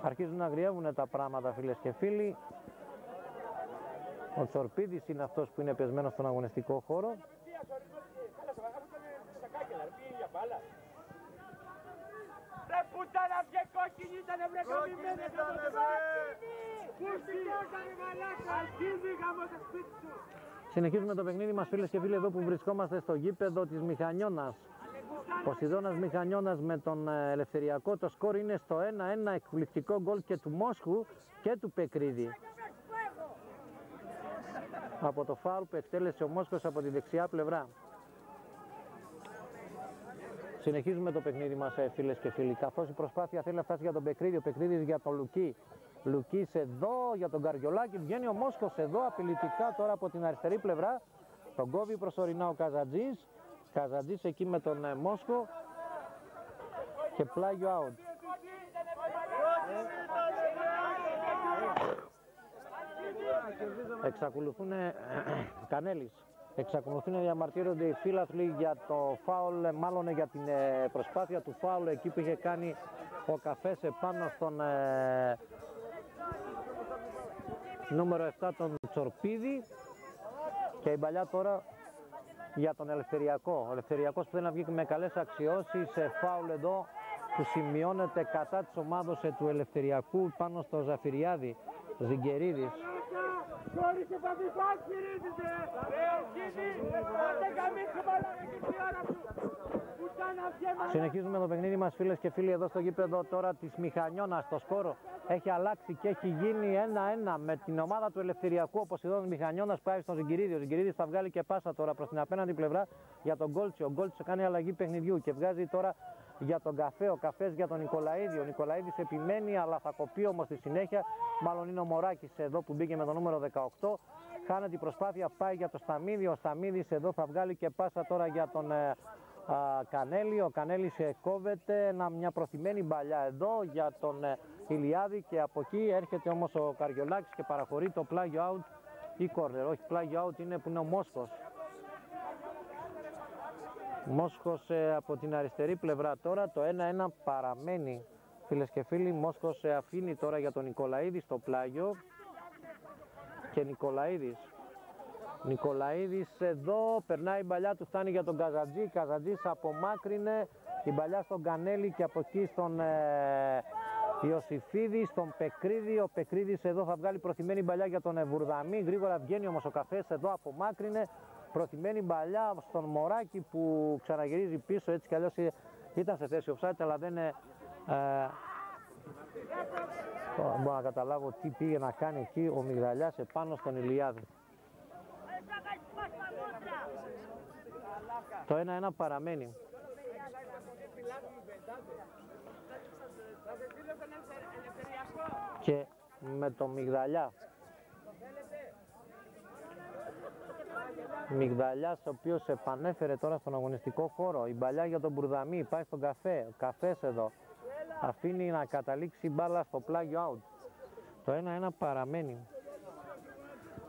Αρχίζουν να αγριεύουν τα πράγματα, φίλες και φίλοι. Ο Τσορπίδης είναι αυτός που είναι πεσμένος στον αγωνιστικό χώρο. Συνεχίζουμε το παιχνίδι μας, φίλες και φίλοι, εδώ που βρισκόμαστε στο γήπεδο της Μηχανιώνας. Ποσειδώνας Μηχανιώνας με τον Ελευθεριακό. Το σκορ είναι στο 1-1, εκπληκτικό γκολ και του Μόσχου και του Πεκρίδη. Από το φάουλ που εκτέλεσε ο Μόσχος από τη δεξιά πλευρά. Συνεχίζουμε το παιχνίδι μας, φίλες και φίλοι. Καθώς η προσπάθεια θέλει να φτάσει για τον Πεκρίδη, ο Πεκρίδης για τον Λουκί. Λουκής εδώ για τον Καριολάκη. Βγαίνει ο Μόσχος εδώ απειλητικά τώρα από την αριστερή πλευρά. Τον κόβει προσωρινά ο Καζατζής. Καζατζής εκεί με τον Μόσχο και πλάγιο out. Εξακολουθούν Κανέλης. Εξακολουθούν να διαμαρτύρονται οι φίλαθλοι για το φάουλ, μάλλον για την προσπάθεια του φάουλ εκεί που είχε κάνει ο Καφές επάνω στον νούμερο 7 τον Τσορπίδη. Και η παλιά τώρα για τον Ελευθεριακό. Ο Ελευθεριακός που θέλει να βγει με καλές αξιώσεις, φάουλ εδώ που σημειώνεται κατά της ομάδος του Ελευθεριακού πάνω στο Ζαφυριάδη. Ζιγκερίδης. Συνεχίζουμε το παιχνίδι μας, φίλες και φίλοι, εδώ στο γήπεδο τώρα της Μηχανιώνας. Το σκόρο έχει αλλάξει και έχει γίνει 1-1 με την ομάδα του Ελευθεριακού. Όπως εδώ ο Μηχανιώνας πάει στον Ζιγκερίδη. Ο Ζιγκερίδης θα βγάλει και πάσα τώρα προς την απέναντι πλευρά για τον Γκόλτσιο. Ο Γκόλτσιο κάνει αλλαγή παιχνιδιού και βγάζει τώρα για τον Καφέ, ο Καφές για τον Νικολαίδη. Ο Νικολαίδης επιμένει, αλλά θα κοπεί όμως στη συνέχεια. Μάλλον είναι ο Μωράκης εδώ που μπήκε με το νούμερο 18. Χάνεται την προσπάθεια, πάει για το Σταμίδη. Ο Σταμίδης εδώ θα βγάλει και πάσα τώρα για τον Κανέλη. Ο Κανέλης κόβεται, μια προθυμένη μπαλιά εδώ για τον Ηλιάδη και από εκεί έρχεται όμως ο Καριολάκης και παραχωρεί το πλάγιο out ή κόρνερ. Όχι, πλάγιο out είναι που είναι ο Μόσχος. Μόσχος από την αριστερή πλευρά τώρα, το 1-1 παραμένει, φίλες και φίλοι. Μόσχος αφήνει τώρα για τον Νικολαίδη στο πλάγιο και Νικολαίδης εδώ, περνάει η μπαλιά του, φτάνει για τον Καζατζή. Καζατζής απομάκρυνε την μπαλιά στον Κανέλη και από εκεί στον Ιωσήφιδη, στον Πεκρίδη. Ο Πεκρίδης εδώ θα βγάλει προθυμένη μπαλιά για τον Βουρδαμή. Γρήγορα βγαίνει όμως ο Καφές εδώ, απομάκρυνε. Προθυμένη μπαλιά στον Μωράκη που ξαναγυρίζει πίσω, έτσι κι αλλιώς ήταν σε θέση offside, αλλά δεν μπορώ να καταλάβω τι πήγε να κάνει εκεί ο Μυγδαλιάς επάνω στον Ηλιάδη. Το 1-1 παραμένει. Και με τον Μυγδαλιά. Μυγδαλιάς, ο οποίος επανέφερε τώρα στον αγωνιστικό χώρο. Η μπαλιά για τον Μπουρδαμή, πάει στον καφέ. Ο καφές εδώ αφήνει να καταλήξει η μπάλα στο πλάγιο out. Το 1-1 παραμένει.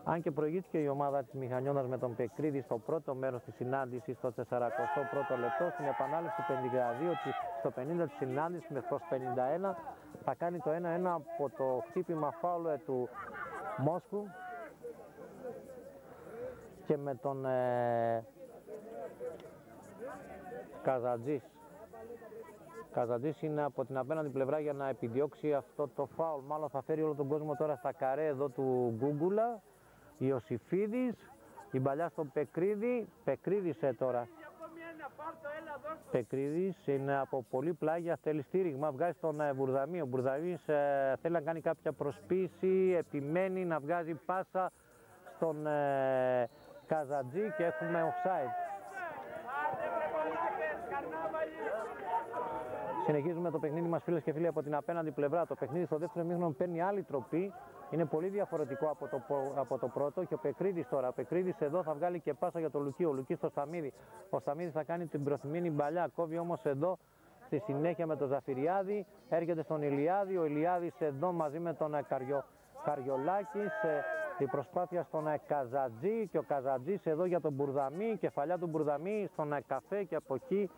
Αν και προηγήθηκε η ομάδα της Μηχανιώνας με τον Πεκρίδη στο πρώτο μέρος της συνάντησης, στο 41ο λεπτό, στην επανάληψη του 52, στο 50 της συνάντησης με προς 51, θα κάνει το 1-1 από το χτύπημα φάουλ του Μόσκου και με τον Καζατζής. Καζατζής είναι από την απέναντι πλευρά για να επιδιώξει αυτό το φάουλ. Μάλλον θα φέρει όλο τον κόσμο τώρα στα καρέ εδώ του Γκούγκουλα. Ιωσιφίδης, η μπαλιά στον Πεκρίδη. Πεκρίδης τώρα. Πεκρίδης είναι από πολύ πλάγια, θέλει στήριγμα, βγάζει τον Μπουρδαμή. Ο Μπουρδαμής θέλει να κάνει κάποια προσποίηση, επιμένει να βγάζει πάσα στον Καζατζή και έχουμε offside. Συνεχίζουμε το παιχνίδι μας, φίλες και φίλοι, από την απέναντι πλευρά. Το παιχνίδι στο δεύτερο ημίχρονο παίρνει άλλη τροπή. Είναι πολύ διαφορετικό από το πρώτο και ο Πεκρίδης τώρα. Ο Πεκρίδης εδώ θα βγάλει και πάσα για τον Λουκί. Ο Λουκί στο Σταμίδη. Ο Σταμίδης θα κάνει την προθυμένη μπαλιά. Κόβει όμως εδώ στη συνέχεια με τον Ζαφυριάδη. Έρχεται στον Ηλιάδη. Ο Ηλιάδης εδώ μαζί με τον Καριολάκης. Η προσπάθεια στον Καζατζή και ο Καζατζής εδώ για τον Μπουρδαμή. Κεφαλιά του Μπουρδαμή στον Καφέ και από εκεί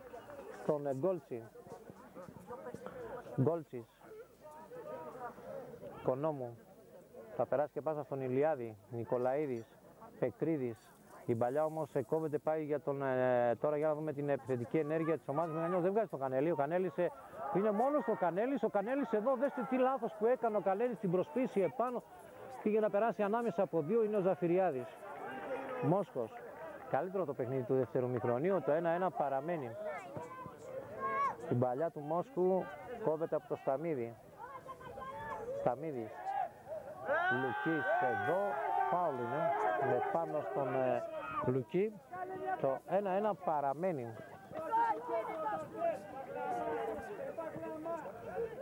στον Γκόλτσι. Γκόλτσις. Οικονόμου. Θα περάσει και πάσα στον Ηλιάδη. Νικολαίδης. Πεκρίδης. Η μπαλιά όμως κόβεται, πάει για τον. Τώρα για να δούμε την επιθετική ενέργεια της ομάδας Μηχανιών. Δεν βγάζει τον Κανέλη. Ο Κανέλης είναι μόνος ο Κανέλης. Ο Κανέλης εδώ, δέστε τι λάθος που έκανε ο Κανέλης στην προσποίηση επάνω. Πήγε να περάσει ανάμεσα από δύο, είναι ο Ζαφυριάδης. Μόσχος. Καλύτερο το παιχνίδι του δεύτερου μηχρονίου. Το 1-1 παραμένει. Η μπαλιά του Μόσκου κόβεται από το Σταμίδη. Σταμίδης. Λουκής εδώ. Φάουλ είναι. Με πάνω στον Λουκί. Το 1-1 παραμένει.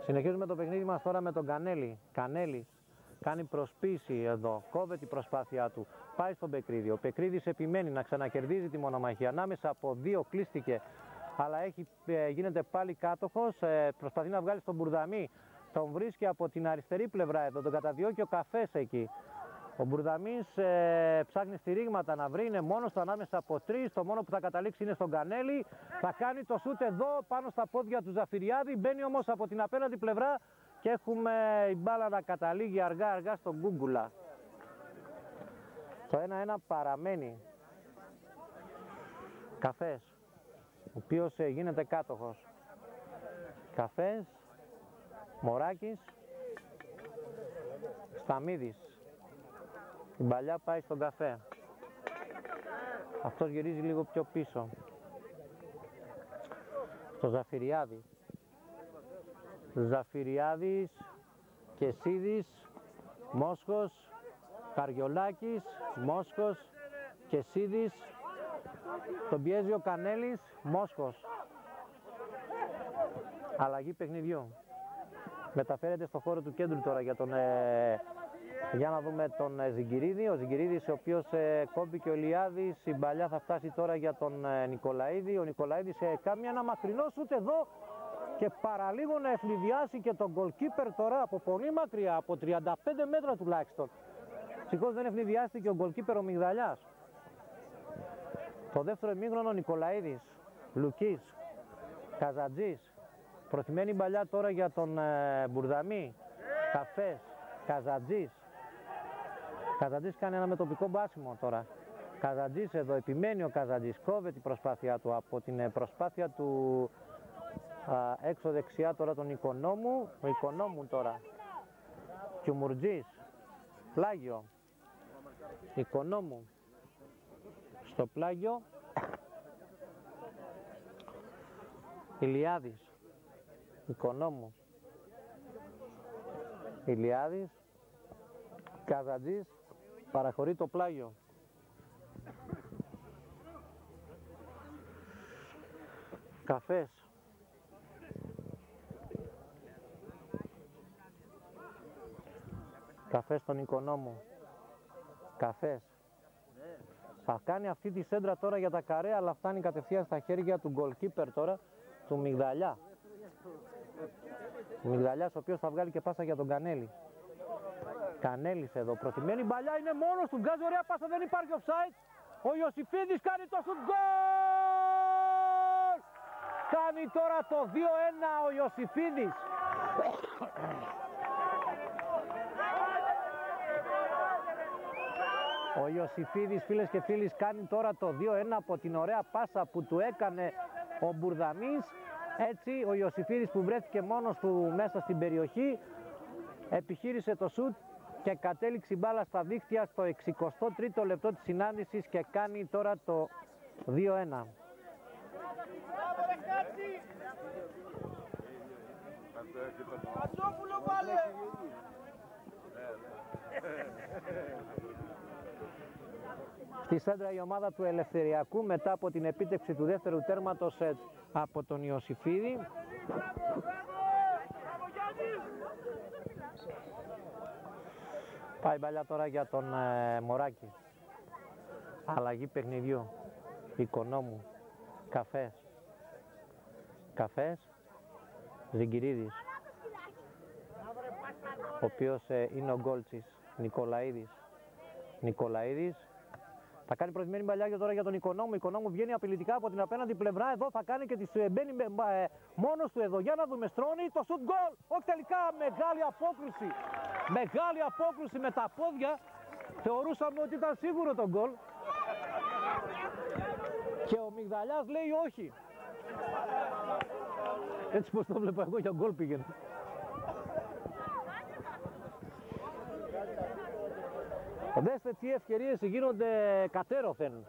Συνεχίζουμε το παιχνίδι μας τώρα με τον Κανέλη. Κανέλης. Κάνει προσποίηση εδώ. Κόβεται η προσπάθειά του. Πάει στον Πεκρίδη. Ο Πεκρίδης επιμένει να ξανακερδίζει τη μονομαχία. Ανάμεσα από δύο κλείστηκε. Αλλά γίνεται πάλι κάτοχος. Προσπαθεί να βγάλει στον Μπουρδαμή. Τον βρίσκει από την αριστερή πλευρά εδώ. Τον καταδιώκει ο Καφές εκεί. Ο Μπουρδαμής ψάχνει στηρίγματα να βρει. Είναι μόνος του ανάμεσα από τρεις. Το μόνο που θα καταλήξει είναι στον Κανέλη. Θα κάνει το σούτ εδώ πάνω στα πόδια του Ζαφυριάδη. Μπαίνει όμως από την απέναντι πλευρά. Και έχουμε η μπάλα να καταλήγει αργά στον Γκούγκουλα. Το 1-1 παραμένει. Καφές, ο οποίος γίνεται κάτοχος. Καφές, Μωράκης, Σταμίδης. Η μπαλιά πάει στον Καφέ. Αυτός γυρίζει λίγο πιο πίσω. Στο Ζαφυριάδη. Ζαφυριάδης, Κεσίδης, Μόσχος, Καριολάκης, Μόσχος, Κεσίδης. Τον πιέζει ο Κανέλης, Μόσχος. Αλλαγή παιχνιδιού. Μεταφέρεται στο χώρο του κέντρου τώρα για τον... για να δούμε τον Ζιγκυρίδη. Ο Ζιγκυρίδης ο οποίος κόμπει και ο Ηλιάδης. Η μπαλιά θα φτάσει τώρα για τον Νικολαίδη. Ο Νικολαίδης κάνει ένα μακρινό σούτ εδώ. Και παραλίγο να ευνηδιάσει και τον goalkeeper τώρα από πολύ μακριά, από 35 μέτρα τουλάχιστον. Σηκώς δεν ευνηδιάστηκε ο goalkeeper ο Μυγδαλιάς. Το δεύτερο ημίχρονο Νικολαίδης, Λουκής, Καζατζής. Προθυμένη μπαλιά τώρα για τον Μπουρδαμή. Καφές, Καζατζής. Καζατζής κάνει ένα μετοπικό μπάσιμο τώρα. Καζατζής εδώ, επιμένει ο Καζατζής, κόβει την προσπάθειά του από την προσπάθεια του έξω δεξιά τώρα τον Οικονόμου. Ο Οικονόμου τώρα. Κιουμουρτζής. Πλάγιο. Οικονόμου. Στο πλάγιο. Ηλιάδης. Οικονόμου. Ηλιάδης. Καζατζής. Παραχωρεί το πλάγιο. Καφές. Καφές στον Οικονόμου. Καφές. Θα κάνει αυτή τη σέντρα τώρα για τα καρέ, αλλά φτάνει κατευθείαν στα χέρια του goalkeeper τώρα, του Μιγδαλιά. Ο Μιγδαλιάς ο οποίος θα βγάλει και πάσα για τον Κανέλη. Κανέλης εδώ, προτιμένη μπαλιά, είναι μόνος του, βγάζει ωραία πάσα, δεν υπάρχει offside. Ο Ιωσιφίδης κάνει το σουτ, γκολ! Κάνει τώρα το 2-1 ο Ιωσιφίδης. Ο Ιωσιφίδης, φίλες και φίλοι, κάνει τώρα το 2-1 από την ωραία πάσα που του έκανε ο Μπουρδαμής. Έτσι ο Ιωσιφίδης, που βρέθηκε μόνος του μέσα στην περιοχή, επιχείρησε το σουτ και κατέληξε η μπάλα στα δίχτυα στο 63ο λεπτό της συνάντησης και κάνει τώρα το 2-1. Στη σέντρα η ομάδα του Ελευθεριακού μετά από την επίτευξη του δεύτερου τέρματος από τον Ιωσιφίδη. Πάει μπαλιά τώρα για τον Μωράκη. Αλλαγή παιχνιδιού. Οικονόμου. Καφές. Ζιγκυρίδης, ο οποίος είναι ο Γκόλτσης. Νικολαίδης. Θα κάνει προηγμένη μπαλιά τώρα για τον Οικονόμου. Οικονόμου βγαίνει απειλητικά από την απέναντι πλευρά. Εδώ θα κάνει και μπαίνει μόνος του εδώ. Για να δούμε, στρώνει το σουτ, γκολ. Όχι, τελικά μεγάλη απόκρουση. Μεγάλη απόκρουση με τα πόδια. Θεωρούσαμε ότι ήταν σίγουρο το γκολ. Και ο Μιγδαλιάς λέει όχι. Έτσι πως το βλέπω εγώ, για γκολ πήγαινε. Δέστε τι ευκαιρίες γίνονται κατέρωθεν.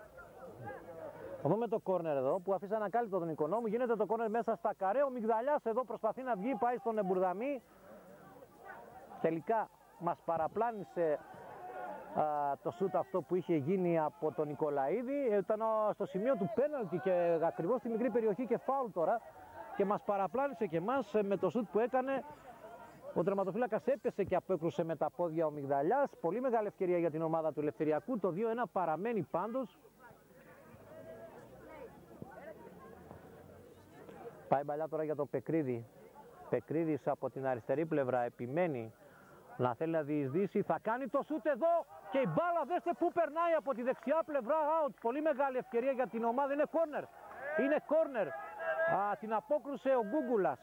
Θα δούμε το κόρνερ εδώ που αφήσα ανακάλυπτο τον Οικονόμου. Γίνεται το κόρνερ μέσα στα καρέ. Ο Μιγδαλιάς εδώ προσπαθεί να βγει, πάει στον Μπουρδαμή. Τελικά μας παραπλάνησε το σούτ αυτό που είχε γίνει από τον Νικολαίδη. Ήταν στο σημείο του πέναλτι και ακριβώς στη μικρή περιοχή και φάουλ τώρα. Και μας παραπλάνησε και εμάς με το σούτ που έκανε. Ο τερματοφύλακας έπεσε και απέκρουσε με τα πόδια ο Μιγδαλιάς. Πολύ μεγάλη ευκαιρία για την ομάδα του Ελευθεριακού. Το 2-1 παραμένει πάντως. Πάει μπαλιά τώρα για το Πεκρίδη. Πεκρίδης από την αριστερή πλευρά επιμένει να θέλει να διεισδύσει. Θα κάνει το σούτ εδώ και η μπάλα, δέστε που περνάει από τη δεξιά πλευρά. Out. Πολύ μεγάλη ευκαιρία για την ομάδα. Είναι κόρνερ. Είναι κόρνερ. Την απόκρουσε ο Γκούγκουλας.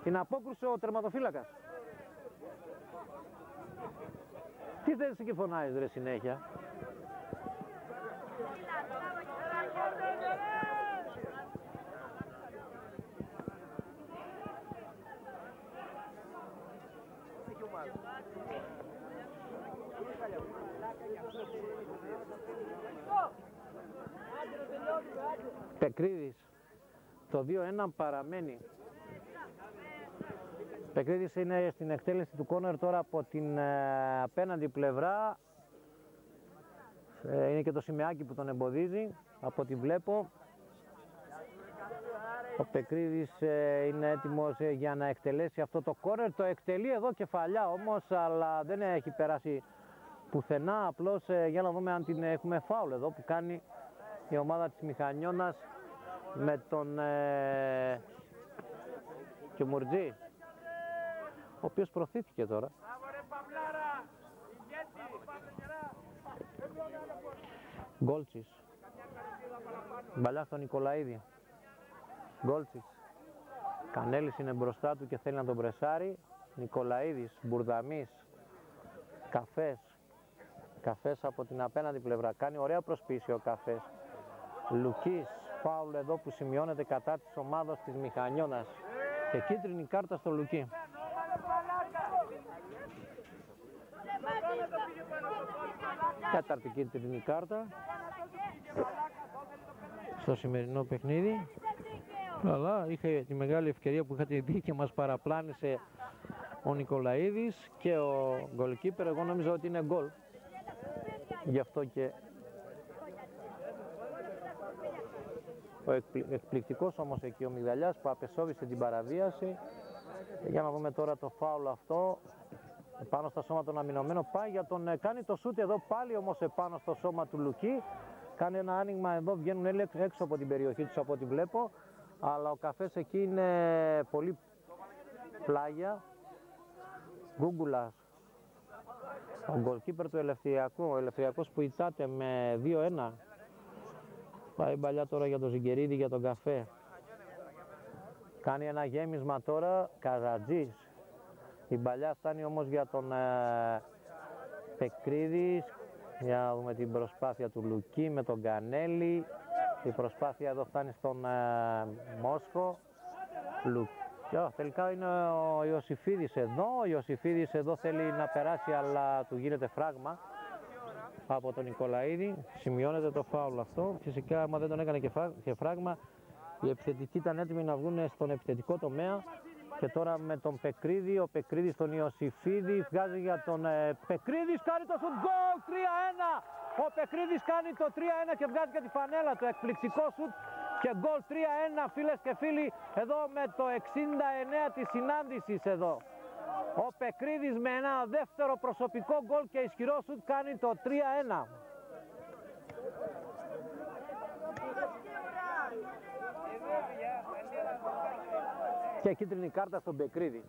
Την απόκρουσε ο τερματοφύλακας. Τι θες και φωνάζεις ρε συνέχεια. Πεκρίδης. Το 2-1 παραμένει. Πεκρίδης είναι στην εκτέλεση του κόρνερ τώρα από την απέναντι πλευρά. Είναι και το σημαίακι που τον εμποδίζει, από ό,τι βλέπω. Ο Πεκρίδης είναι έτοιμος για να εκτελέσει αυτό το κόρνερ. Το εκτελεί εδώ κεφαλιά όμως, αλλά δεν έχει περάσει πουθενά. Απλώς για να δούμε αν την έχουμε φάουλ εδώ που κάνει η ομάδα της Μηχανιώνας με τον Κιομουρτζή, ο οποίος προωθήθηκε τώρα. Γκόλτσης. Μπαλιά στον Νικολαίδη. Γκόλτσης. Κανέλης είναι μπροστά του και θέλει να τον πρεσάρει. Νικολαίδης, Μπουρδαμής, Καφές από την απέναντι πλευρά. Κάνει ωραία προσπίση ο Καφές. Λουκής, φάουλ εδώ που σημειώνεται κατά της ομάδας της Μηχανιώνας. Και κίτρινη κάρτα στο Λουκί. Τέταρτη κίτρινη κάρτα στο σημερινό παιχνίδι. Αλλά είχε τη μεγάλη ευκαιρία που είχατε δει και μας παραπλάνησε ο Νικολαίδης και ο γκολκίπερ. Εγώ νόμιζα ότι είναι γκολ. Γι' αυτό και ο εκπληκτικός όμως εκεί ο Μιγδαλιάς που απεσόβησε την παραβίαση. Για να δούμε τώρα το φάουλ αυτό. Πάνω στο σώμα τον αμυνωμένο πάει για τον κάνει το σούτ εδώ πάλι όμως επάνω στο σώμα του Λουκί. Κάνει ένα άνοιγμα εδώ, βγαίνουν έξω από την περιοχή τους από ό,τι βλέπω. Αλλά ο καφές εκεί είναι πολύ πλάγια. Γκούγκουλας, ο γκολκίπερ του Ελευθεριακού, ο Ελευθεριακός που ητάται με 2-1. Πάει μπαλιά τώρα για τον Ζιγκερίδη, για τον καφέ. Κάνει ένα γέμισμα τώρα, Καζατζής. Η μπαλιά φτάνει όμως για τον Πεκρίδη. Για να δούμε την προσπάθεια του Λουκί με τον Κανέλη. Η προσπάθεια εδώ φτάνει στον Μόσχο. Τελικά είναι ο Ιωσήφιδης εδώ. Ο Ιωσήφιδης εδώ θέλει να περάσει, αλλά του γίνεται φράγμα από τον Νικολαίδη. Σημειώνεται το φάουλ αυτό. Φυσικά, άμα δεν τον έκανε και φράγμα, οι επιθετικοί ήταν έτοιμοι να βγουν στον επιθετικό τομέα. Και τώρα με τον Πεκρίδη, ο Πεκρίδης τον Ιωσήφιδη βγάζει για τον Πεκρίδης, κάνει το σουτ, γκολ 3-1. Ο Πεκρίδης κάνει το 3-1 και βγάζει και τη φανέλα του, εκπληκτικό σουτ και γκολ 3-1 φίλες και φίλοι, εδώ με το 69 της συνάντησης εδώ. Ο Πεκρίδης με ένα δεύτερο προσωπικό γκολ και ισχυρό σουτ κάνει το 3-1. Και κίτρινη κάρτα στον Πεκρίδη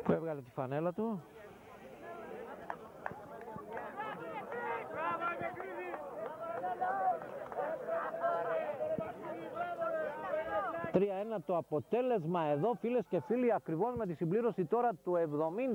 που έβγαλε τη φανέλα του. ...3-1 το αποτέλεσμα εδώ φίλες και φίλοι, ακριβώς με τη συμπλήρωση τώρα του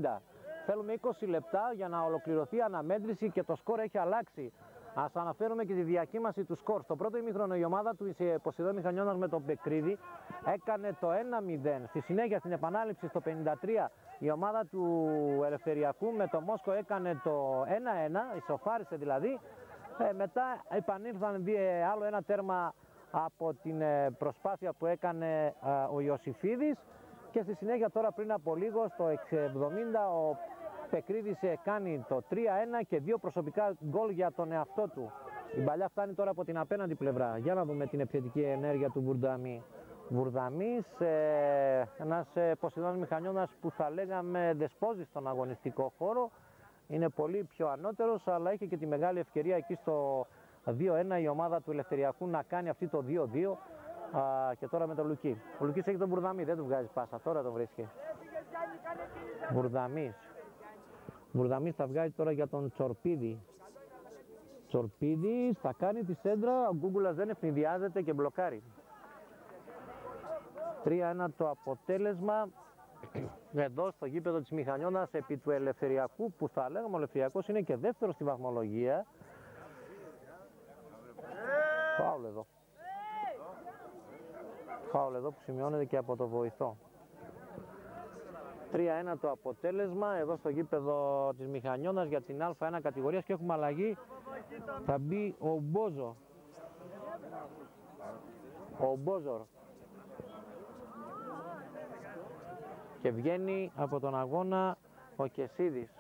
70. Θέλουμε 20 λεπτά για να ολοκληρωθεί η αναμέτρηση και το σκορ έχει αλλάξει. Ας αναφέρουμε και τη διακύμαση του σκορ. Στο πρώτο ημίχρονο η ομάδα του Ποσειδών Μηχανιώνας με τον Πεκρίδη έκανε το 1-0. Στη συνέχεια στην επανάληψη στο 53 η ομάδα του Ελευθεριακού με το Μόσκο έκανε το 1-1, ισοφάρισε δηλαδή. Μετά επανήλθαν άλλο ένα τέρμα από την προσπάθεια που έκανε ο Ιωσήφιδης και στη συνέχεια τώρα πριν από λίγο στο 70 ο Πεκρίδης κάνει το 3-1 και δύο προσωπικά γκολ για τον εαυτό του. Η μπαλιά φτάνει τώρα από την απέναντι πλευρά. Για να δούμε την επιθετική ενέργεια του Βουρδαμή. Βουρδαμής, ένας Ποσειδών Μηχανιώνας που θα λέγαμε δεσπόζει στον αγωνιστικό χώρο. Είναι πολύ πιο ανώτερος, αλλά έχει και τη μεγάλη ευκαιρία εκεί στο 2-1 η ομάδα του Ελευθεριακού να κάνει αυτή το 2-2 και τώρα με τον Λουκί. Ο Λουκής έχει τον Βουρδαμή, δεν του βγάζει πάσα, τώρα τον βρίσκει. Βουρδαμής θα βγάζει τώρα για τον Τσορπίδη. Τσορπίδης θα κάνει τη σέντρα, ο Γκούγκουλας δεν ευνηδιάζεται και μπλοκάρει. 3-1 το αποτέλεσμα εδώ στο γήπεδο της Μηχανιώνας επί του Ελευθεριακού, που θα λέγαμε ο Ελευθεριακός είναι και δεύτερος στη βαθμολογία. Φάουλ εδώ. Φάουλ εδώ που σημειώνεται και από το βοηθό. 3-1 το αποτέλεσμα εδώ στο γήπεδο της Μηχανιώνας για την Α1 κατηγορίας και έχουμε αλλαγή. Θα μπει ο Μπόζο. Ο Μπόζορ. Και βγαίνει από τον αγώνα ο Κεσίδης.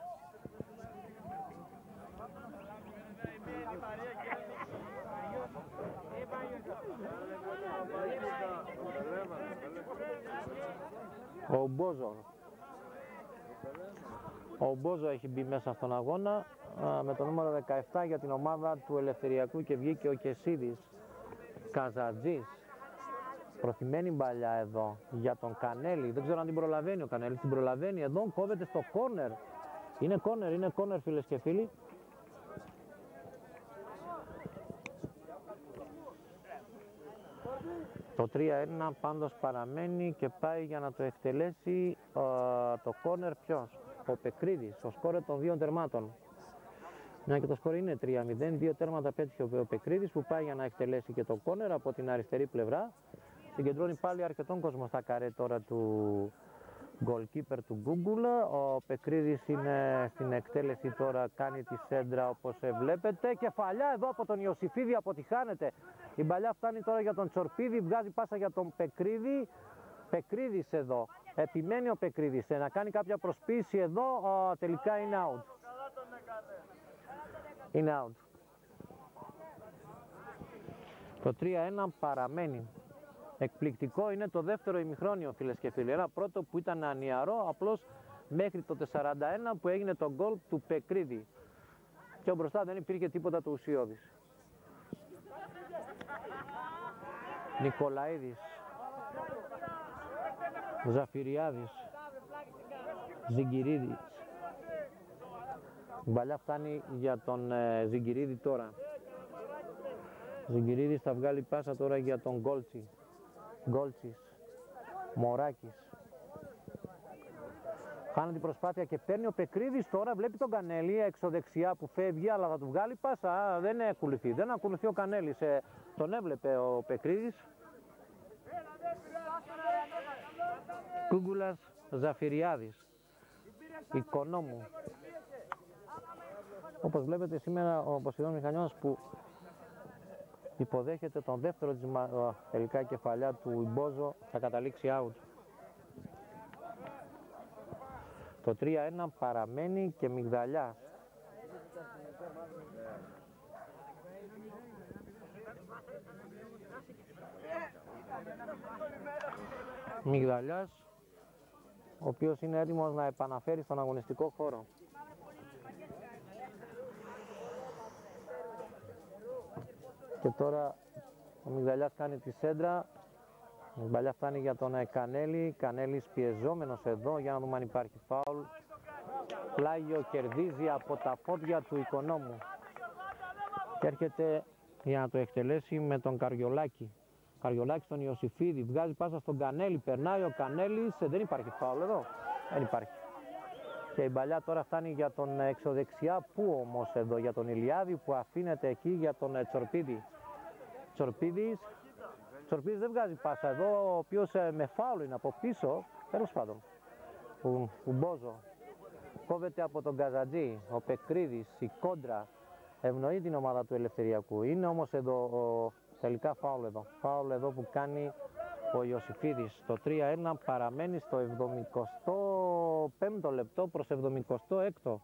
Ο Μπόζορ. Ο Μπόζο έχει μπει μέσα στον αγώνα με το νούμερο 17 για την ομάδα του Ελευθεριακού και βγήκε ο Κεσίδης. Καζατζής. Προθυμένη μπαλιά εδώ για τον Κανέλη. Δεν ξέρω αν την προλαβαίνει ο Κανέλης. Την προλαβαίνει εδώ. Κόβεται στο κόρνερ. Είναι κόρνερ φίλες και φίλοι. Το 3-1 πάντως παραμένει και πάει για να το εκτελέσει το κόρνερ ποιος? Ο Πεκρίδης, ο σκόρερ των δύο τερμάτων. Μια και το σκόρ είναι 3-0, δύο τέρματα πέτυχε ο Πεκρίδης που πάει για να εκτελέσει και το κόρνερ από την αριστερή πλευρά. Συγκεντρώνει πάλι αρκετόν κόσμο στα καρέ τώρα του goalkeeper του Γκούγκουλα. Ο Πεκρίδης είναι στην εκτέλεση τώρα, κάνει τη σέντρα όπως βλέπετε. Κεφαλιά εδώ από τον Ιωσήφιδη, αποτυχάνεται. Η μπαλιά φτάνει τώρα για τον Τσορπίδη, βγάζει πάσα για τον Πεκρίδη. Πεκρίδης εδώ, επιμένει ο Πεκρίδης να κάνει κάποια προσποίηση εδώ, τελικά είναι out. Είναι out. Το 3-1 παραμένει. Εκπληκτικό είναι το δεύτερο ημιχρόνιο, φίλες και φίλοι. Ένα πρώτο που ήταν ανιαρό, απλώς μέχρι το 41 που έγινε το γκολ του Πεκρίδη. Και μπροστά δεν υπήρχε τίποτα το ουσιώδης. Νικολαίδης, Ζαφυριάδης, Ζιγκυρίδης. Η μπαλιά φτάνει για τον Ζιγκυρίδη τώρα. Ζιγκυρίδης θα βγάλει πάσα τώρα για τον Γκόλτσι. Γκόλτσις, Μωράκης. Κάνει την προσπάθεια και παίρνει ο Πεκρίδης τώρα, βλέπει τον Κανέλη εξωδεξιά που φεύγει, αλλά θα του βγάλει πάσα. Δεν ακολουθεί, δεν ακολουθεί ο Κανέλης. Τον έβλεπε ο Πεκρίδης. Κούγκουλας, Ζαφυριάδης, Οικονόμου. Όπως βλέπετε σήμερα ο Ποσειδών Μηχανιώνας που υποδέχεται τον δεύτερο της τελικά κεφαλιά του Ιμπόζο θα καταλήξει out. Το 3-1 παραμένει και Μυγδαλιάς. Μυγδαλιάς, ο οποίος είναι έτοιμος να επαναφέρει στον αγωνιστικό χώρο. Και τώρα ο Μυγδαλιάς κάνει τη σέντρα. Η μπαλιά φτάνει για τον Κανέλη. Κανέλης πιεζόμενος εδώ για να δούμε αν υπάρχει φάουλ. Πλάγιο κερδίζει από τα πόδια του Οικονόμου. Και έρχεται για να το εκτελέσει με τον Καριολάκη. Καριολάκη στον Ιωσήφιδη. Βγάζει πάσα στον Κανέλη. Περνάει ο Κανέλης. Δεν υπάρχει φάουλ εδώ. Δεν υπάρχει. Και η μπαλιά τώρα φτάνει για τον εξωδεξιά. Πού όμως εδώ για τον Ηλιάδη που αφήνεται εκεί για τον Τσορπίδη. Τσορπίδης δεν βγάζει πάσα εδώ, ο οποίος με φάουλ είναι από πίσω. Τέλος πάντων. Μπόζο. Κόβεται από τον Καζατζή. Ο Πεκρίδης, η κόντρα. Ευνοεί την ομάδα του Ελευθεριακού. Είναι όμως εδώ τελικά φάουλ εδώ. Φάουλ εδώ που κάνει ο Ιωσήφιδης. Το 3-1 παραμένει στο 75ο λεπτό προς 76ο.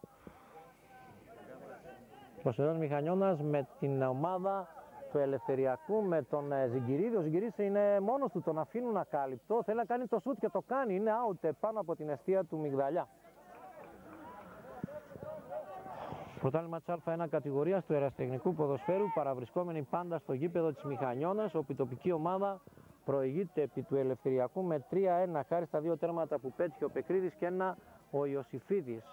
Ποσειδών Μηχανιώνας με την ομάδα του Ελευθεριακού με τον Ζιγκυρίδη. Ο Ζιγκυρίδης είναι μόνος του, τον αφήνουν ακάλυπτο. Θέλει να κάνει το σούτ και το κάνει. Είναι out πάνω από την εστία του Μυγδαλιά. Πρωτάθλημα της Α1 κατηγορίας του ερασιτεχνικού ποδοσφαίρου, παραβρισκόμενοι πάντα στο γήπεδο της Μηχανιώνας, όπου η τοπική ομάδα προηγείται επί του Ελευθεριακού με 3-1 χάρη στα δύο τέρματα που πέτυχε ο Πεκρίδης και ένα ο Ιωσήφιδης,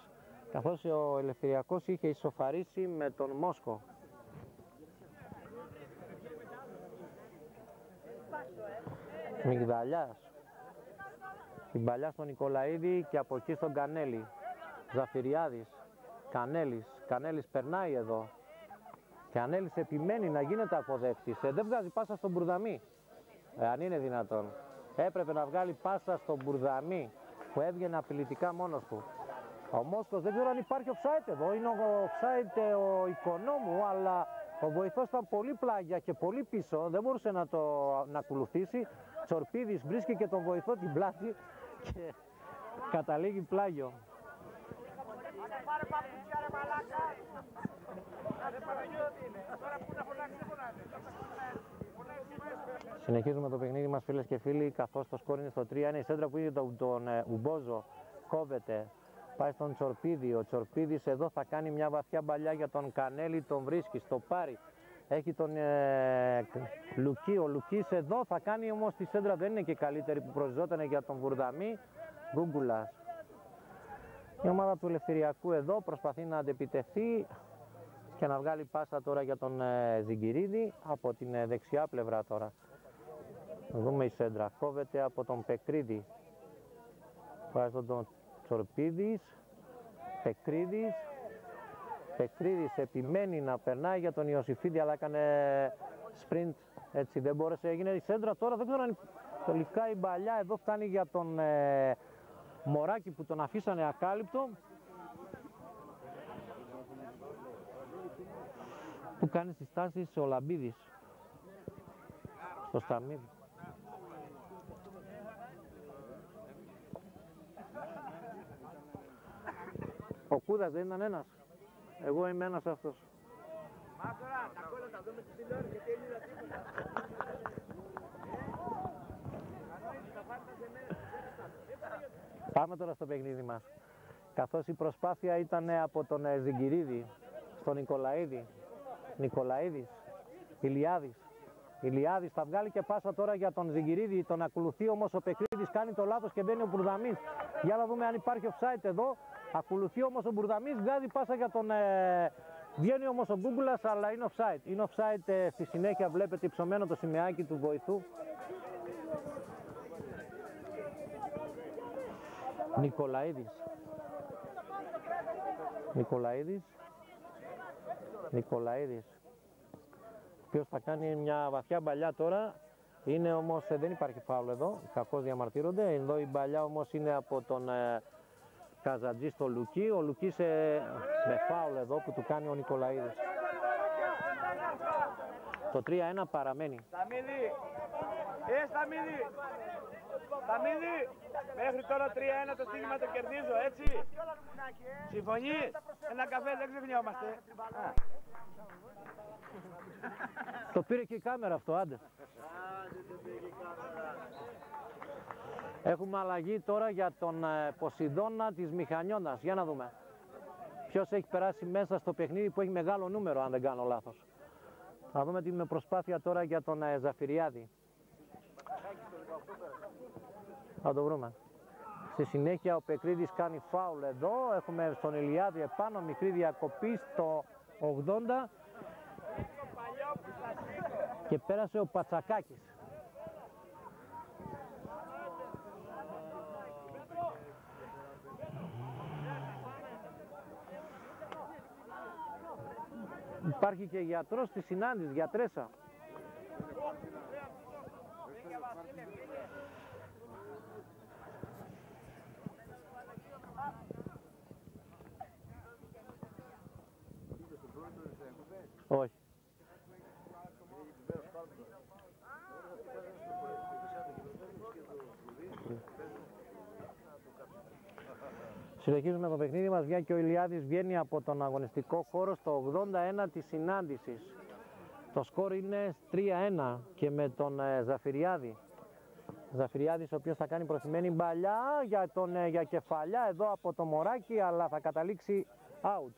καθώς ο Ελευθεριακός είχε ισοφαρίσει με τον Μόσκο. Μυγδαλιάς. Την παλιά στον Νικολαίδη και από εκεί στον Κανέλη. Ζαφυριάδης. Κανέλης περνάει εδώ. Κανέλης επιμένει να γίνεται αποδέκτης. Δεν βγάζει πάσα στον Μπουρδαμή. Αν είναι δυνατόν. Έπρεπε να βγάλει πάσα στον Μπουρδαμή που έβγαινε απειλητικά μόνος του. Ο Μόσκος δεν ξέρω αν υπάρχει offside εδώ. Είναι ο offside ο Οικονόμου, αλλά ο βοηθός ήταν πολύ πλάγια και πολύ πίσω. Δεν μπορούσε να ακολουθήσει. Τσορπίδης βρίσκει και τον βοηθό την πλάτη και καταλήγει πλάγιο. Συνεχίζουμε το παιχνίδι μας, φίλες και φίλοι, καθώς το σκόρ είναι στο 3-1. Η σέντρα που είδε τον Ουμπόζο κόβεται, πάει στον Τσορπίδη. Ο Τσορπίδης εδώ θα κάνει μια βαθιά μπαλιά για τον Κανέλη, τον βρίσκει, στο πάρει. Έχει τον Λουκί, ο Λουκής εδώ θα κάνει όμως τη σέντρα, δεν είναι και καλύτερη που προσζόταν για τον Βουρδαμή. Γκούγκουλας. Η ομάδα του Ελευθεριακού εδώ προσπαθεί να αντεπιτεθεί και να βγάλει πάσα τώρα για τον Ζιγκυρίδη από την δεξιά πλευρά τώρα. Δούμε η σέντρα, κόβεται από τον Πεκρίδη. Πάει στον Τσορπίδης, Πεκρίδης επιμένει να περνάει για τον Ιωσήφιδη, αλλά έκανε sprint, έτσι δεν μπόρεσε, έγινε η σέντρα τώρα, δεν ξέρω αν τελικά η μπαλιά εδώ φτάνει για τον Μωράκη που τον αφήσανε ακάλυπτο, που κάνει στις τάσεις ο Λαμπίδης στο Σταμίδι. Ο Κούδας δεν ήταν ένας. Εγώ είμαι ένας αυτός. Πάμε τώρα στο παιχνίδι μας. Καθώς η προσπάθεια ήταν από τον Ζιγκυρίδη στον Νικολαίδη. Νικολαίδης, Ηλιάδης θα βγάλει και πάσα τώρα για τον Ζιγκυρίδη. Τον ακολουθεί όμως ο Πεκρίδης, κάνει το λάθος και μπαίνει ο Μπουρδαμής. Για να δούμε αν υπάρχει offside εδώ. Ακολουθεί όμως ο Μπουρδαμής, βγάζει πάσα για τον... Βγαίνει όμως ο Γκούγκουλας, αλλά είναι offside. Είναι offside, στη συνέχεια βλέπετε υψωμένο το σημαίακι του βοηθού. Νικολαίδης, ο οποίος θα κάνει μια βαθιά μπαλιά τώρα. Είναι όμως, δεν υπάρχει φάουλ εδώ, κακώς διαμαρτύρονται. Εδώ η μπαλιά όμως είναι από τον Καζατζή στο Λουκί. Ο Λουκής με φάουλ εδώ που του κάνει ο Νικολαίδης. Το 3-1 παραμένει. Σταμίδη! Σταμίδη! Σταμίδη! Μέχρι τώρα 3-1 το στοίχημα το κερδίζω, έτσι! Συμφωνείς? Ένα καφέ δεν ξεχνιόμαστε. Το πήρε και η κάμερα αυτό, άντε. Έχουμε αλλαγή τώρα για τον Ποσειδώνα της Μηχανιώνας. Για να δούμε. Ποιος έχει περάσει μέσα στο παιχνίδι που έχει μεγάλο νούμερο, αν δεν κάνω λάθος. Θα δούμε την προσπάθεια τώρα για τον Ζαφυριάδη. Θα το βρούμε. Στη συνέχεια ο Πεκρίδης κάνει φάουλ εδώ. Έχουμε στον Ηλιάδη επάνω, μικρή διακοπή στο 80. Και πέρασε ο Πατσακάκης. Υπάρχει και γιατρός στη συνάντηση, γιατρέσα. Όχι. Συνεχίζουμε το παιχνίδι μας, μια και ο Ηλιάδης βγαίνει από τον αγωνιστικό χώρο στο 81 της συνάντησης. Το σκορ είναι 3-1 και με τον Ζαφυριάδη. Ζαφυριάδης ο οποίος θα κάνει προθυμένη μπαλιά για κεφαλιά εδώ από το Μωράκι, αλλά θα καταλήξει out.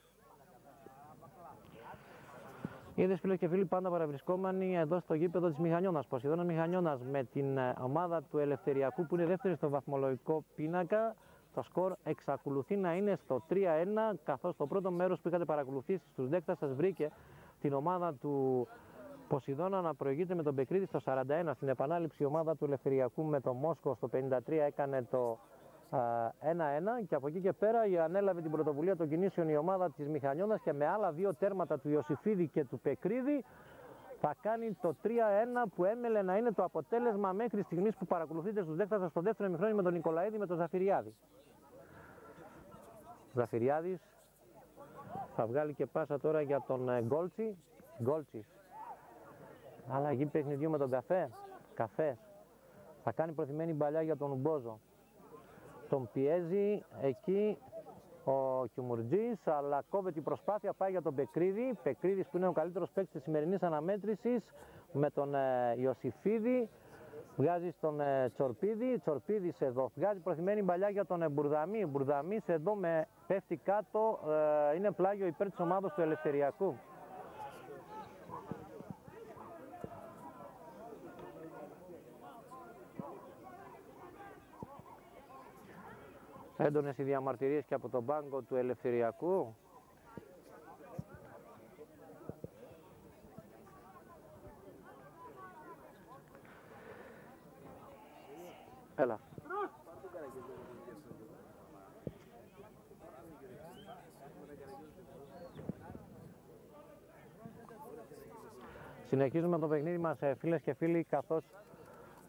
Είδες φίλες και φίλοι, πάντα παραβρισκόμενοι εδώ στο γήπεδο της Μηχανιώνας. Ποσειδώνας Μηχανιώνας με την ομάδα του Ελευθεριακού που είναι δεύτερη στο βαθμολογικό πίνακα. Το σκορ εξακολουθεί να είναι στο 3-1, καθώς το πρώτο μέρος που είχατε παρακολουθήσει στους δέκτας σας βρήκε την ομάδα του Ποσειδώνα να προηγείται με τον Πεκρίδη στο 41. Στην επανάληψη η ομάδα του Ελευθεριακού με το Μόσκο στο 53 έκανε το 1-1 και από εκεί και πέρα ανέλαβε την πρωτοβουλία των κινήσεων η ομάδα της Μηχανιώνας και με άλλα δύο τέρματα του Ιωσήφιδη και του Πεκρίδη θα κάνει το 3-1 που έμελε να είναι το αποτέλεσμα μέχρι στιγμής που παρακολουθείτε στους δέκτας σας στο δεύτερο ημιχρόνιο με τον Νικολαίδη με τον Ζαφυριάδη. Ζαφυριάδης θα βγάλει και πάσα τώρα για τον Γκόλτσις. Αλλαγή παιχνιδιού με τον Καφές. Θα κάνει προθυμένη μπαλιά για τον Ουμπόζο. Τον πιέζει εκεί ο Κιουμουρτζής, αλλά κόβει την προσπάθεια, πάει για τον Πεκρίδη. Πεκρίδης που είναι ο καλύτερος παίκτης της σημερινής αναμέτρησης με τον Ιωσήφιδη. Βγάζει στον Τσορπίδη, Τσορπίδης εδώ βγάζει προθυμένη μπαλιά για τον Μπουρδαμή. Μπουρδαμής εδώ πέφτει κάτω, είναι πλάγιο υπέρ της ομάδας του Ελευθεριακού. Έντονες οι διαμαρτυρίες και από τον πάγκο του Ελευθεριακού. Έλα. Συνεχίζουμε το παιχνίδι μας, φίλες και φίλοι, καθώς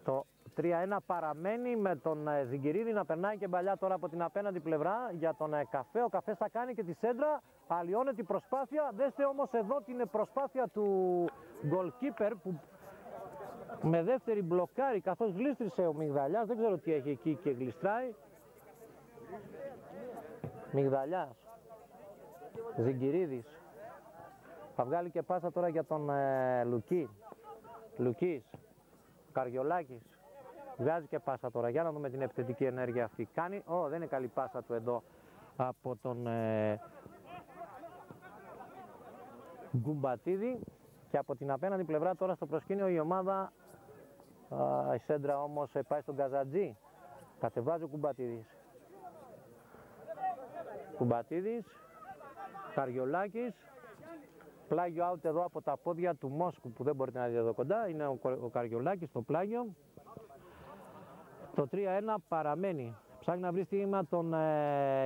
το 3-1 παραμένει με τον Ζιγκυρίδη να περνάει και μπαλιά τώρα από την απέναντι πλευρά για τον Καφέ. Ο Καφές θα κάνει και τη σέντρα, αλλοιώνεται την προσπάθεια. Δέστε όμως εδώ την προσπάθεια του goalkeeper που με δεύτερη μπλοκάρει καθώς γλίστρισε ο Μιγδαλιάς. Δεν ξέρω τι έχει εκεί και γλιστράει. Μιγδαλιάς, Ζιγκυρίδης. Θα βγάλει και πάσα τώρα για τον Λουκής, Καριολάκης, Βγάζει και πάσα τώρα. Για να δούμε την επιθετική ενέργεια αυτή. Κάνει. Δεν είναι καλή πάσα του εδώ από τον Γκουμπατίδη. Και από την απέναντι πλευρά τώρα στο προσκήνιο η ομάδα, η σέντρα όμως πάει στον Καζατζή. Κατεβάζει ο Κουμπατίδης. Κουμπατίδης, Καριολάκης. Πλάγιο out εδώ από τα πόδια του Μόσκου που δεν μπορείτε να δείτε εδώ κοντά. Είναι ο Καριολάκης στο πλάγιο. Το 3-1 παραμένει. Ψάχνει να βρει στοίχημα τον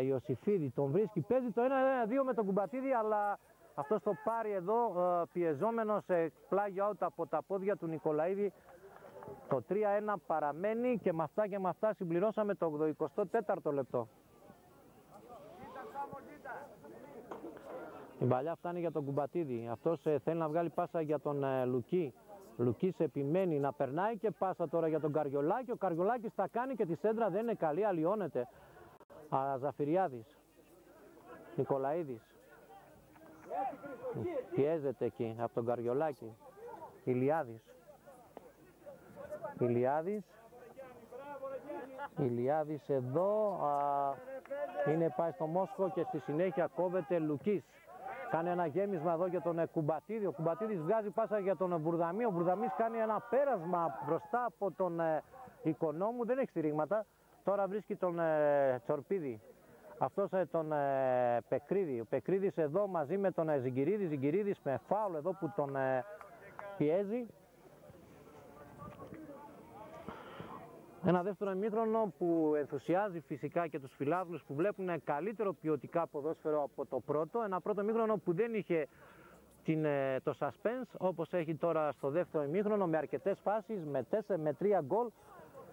Ιωσήφιδη. Τον βρίσκει. Παίζει το 1-2 με τον Κουμπατίδη, αλλά αυτός το πάρει εδώ πιεζόμενος σε πλάγιο out από τα πόδια του Νικολαίδη. Το 3-1 παραμένει και με αυτά συμπληρώσαμε το 84ο λεπτό. Η μπαλιά φτάνει για τον Κουμπατίδη. Αυτός θέλει να βγάλει πάσα για τον Λουκί. Λουκής επιμένει να περνάει και πάσα τώρα για τον Καριολάκη. Ο Καριολάκης τα κάνει και τη σέντρα δεν είναι καλή, αλλοιώνεται. Ζαφυριάδης. Νικολαίδης. Πιέζεται εκεί από τον Καριολάκη. Ηλιάδης εδώ. Είναι πάει στο Μόσχο και στη συνέχεια κόβεται Λουκής. Κάνει ένα γέμισμα εδώ για τον Κουμπατίδη. Ο Κουμπατίδης βγάζει πάσα για τον Μπουρδαμή. Ο Μπουρδαμής κάνει ένα πέρασμα μπροστά από τον Οικονόμου. Δεν έχει στηρίγματα. Τώρα βρίσκει τον Τσορπίδη. Αυτός τον Πεκρίδη. Ο Πεκρίδης εδώ μαζί με τον Ζιγκυρίδη. Ζιγκυρίδης με φάουλ εδώ που τον πιέζει. Ένα δεύτερο ημίχρονο που ενθουσιάζει φυσικά και τους φιλάθλους που βλέπουν καλύτερο ποιοτικά ποδόσφαιρο από το πρώτο. Ένα πρώτο ημίχρονο που δεν είχε το suspense όπως έχει τώρα στο δεύτερο ημίχρονο, με αρκετές φάσεις, με 3 γκολ,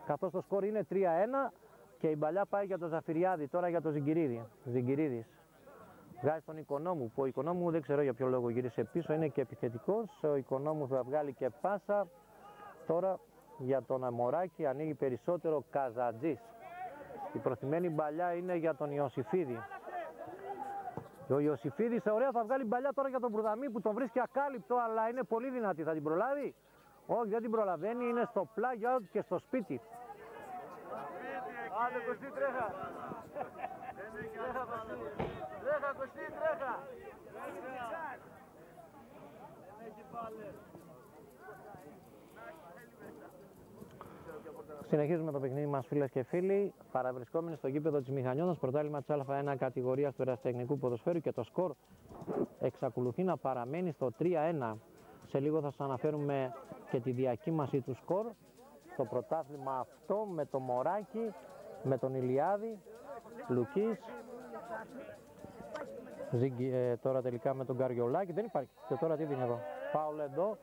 καθώς το σκορ είναι 3-1 και η μπαλιά πάει για τον Ζαφυριάδη, τώρα για τον Ζιγκυρίδη. Ζιγκυρίδης βγάζει τον Οικονόμου, που ο Οικονόμου δεν ξέρω για ποιο λόγο γύρισε πίσω, είναι και επιθετικός. Ο Οικονόμου θα βγάλει και πάσα τώρα για τον Αμοράκη, ανοίγει περισσότερο Καζατζής. Η προθυμένη μπαλιά είναι για τον Ιωσήφιδη. Ο Ιωσήφιδης ωραία θα βγάλει μπαλιά τώρα για τον Μπουρδαμή που τον βρίσκει ακάλυπτο, αλλά είναι πολύ δυνατή. Θα την προλάβει? Όχι, δεν την προλαβαίνει, είναι στο πλάγιο και στο σπίτι. Άντε Κωστή, τρέχα. Τρέχα Κωστή, τρέχα. Συνεχίζουμε το παιχνίδι μας, φίλες και φίλοι, παραβρισκόμενοι στο γήπεδο της Μηχανιώτας, πρωτάθλημα της Α1 κατηγορίας του ερασιτεχνικού ποδοσφαίρου και το σκορ εξακολουθεί να παραμένει στο 3-1. Σε λίγο θα σας αναφέρουμε και τη διακύμαση του σκορ στο πρωτάθλημα αυτό με το Μωράκι, με τον Ηλιάδη, Λουκής, τώρα τελικά με τον Καριολάκη, δεν υπάρχει. Και τώρα τι δίνει εδώ? Φάουλ εδώ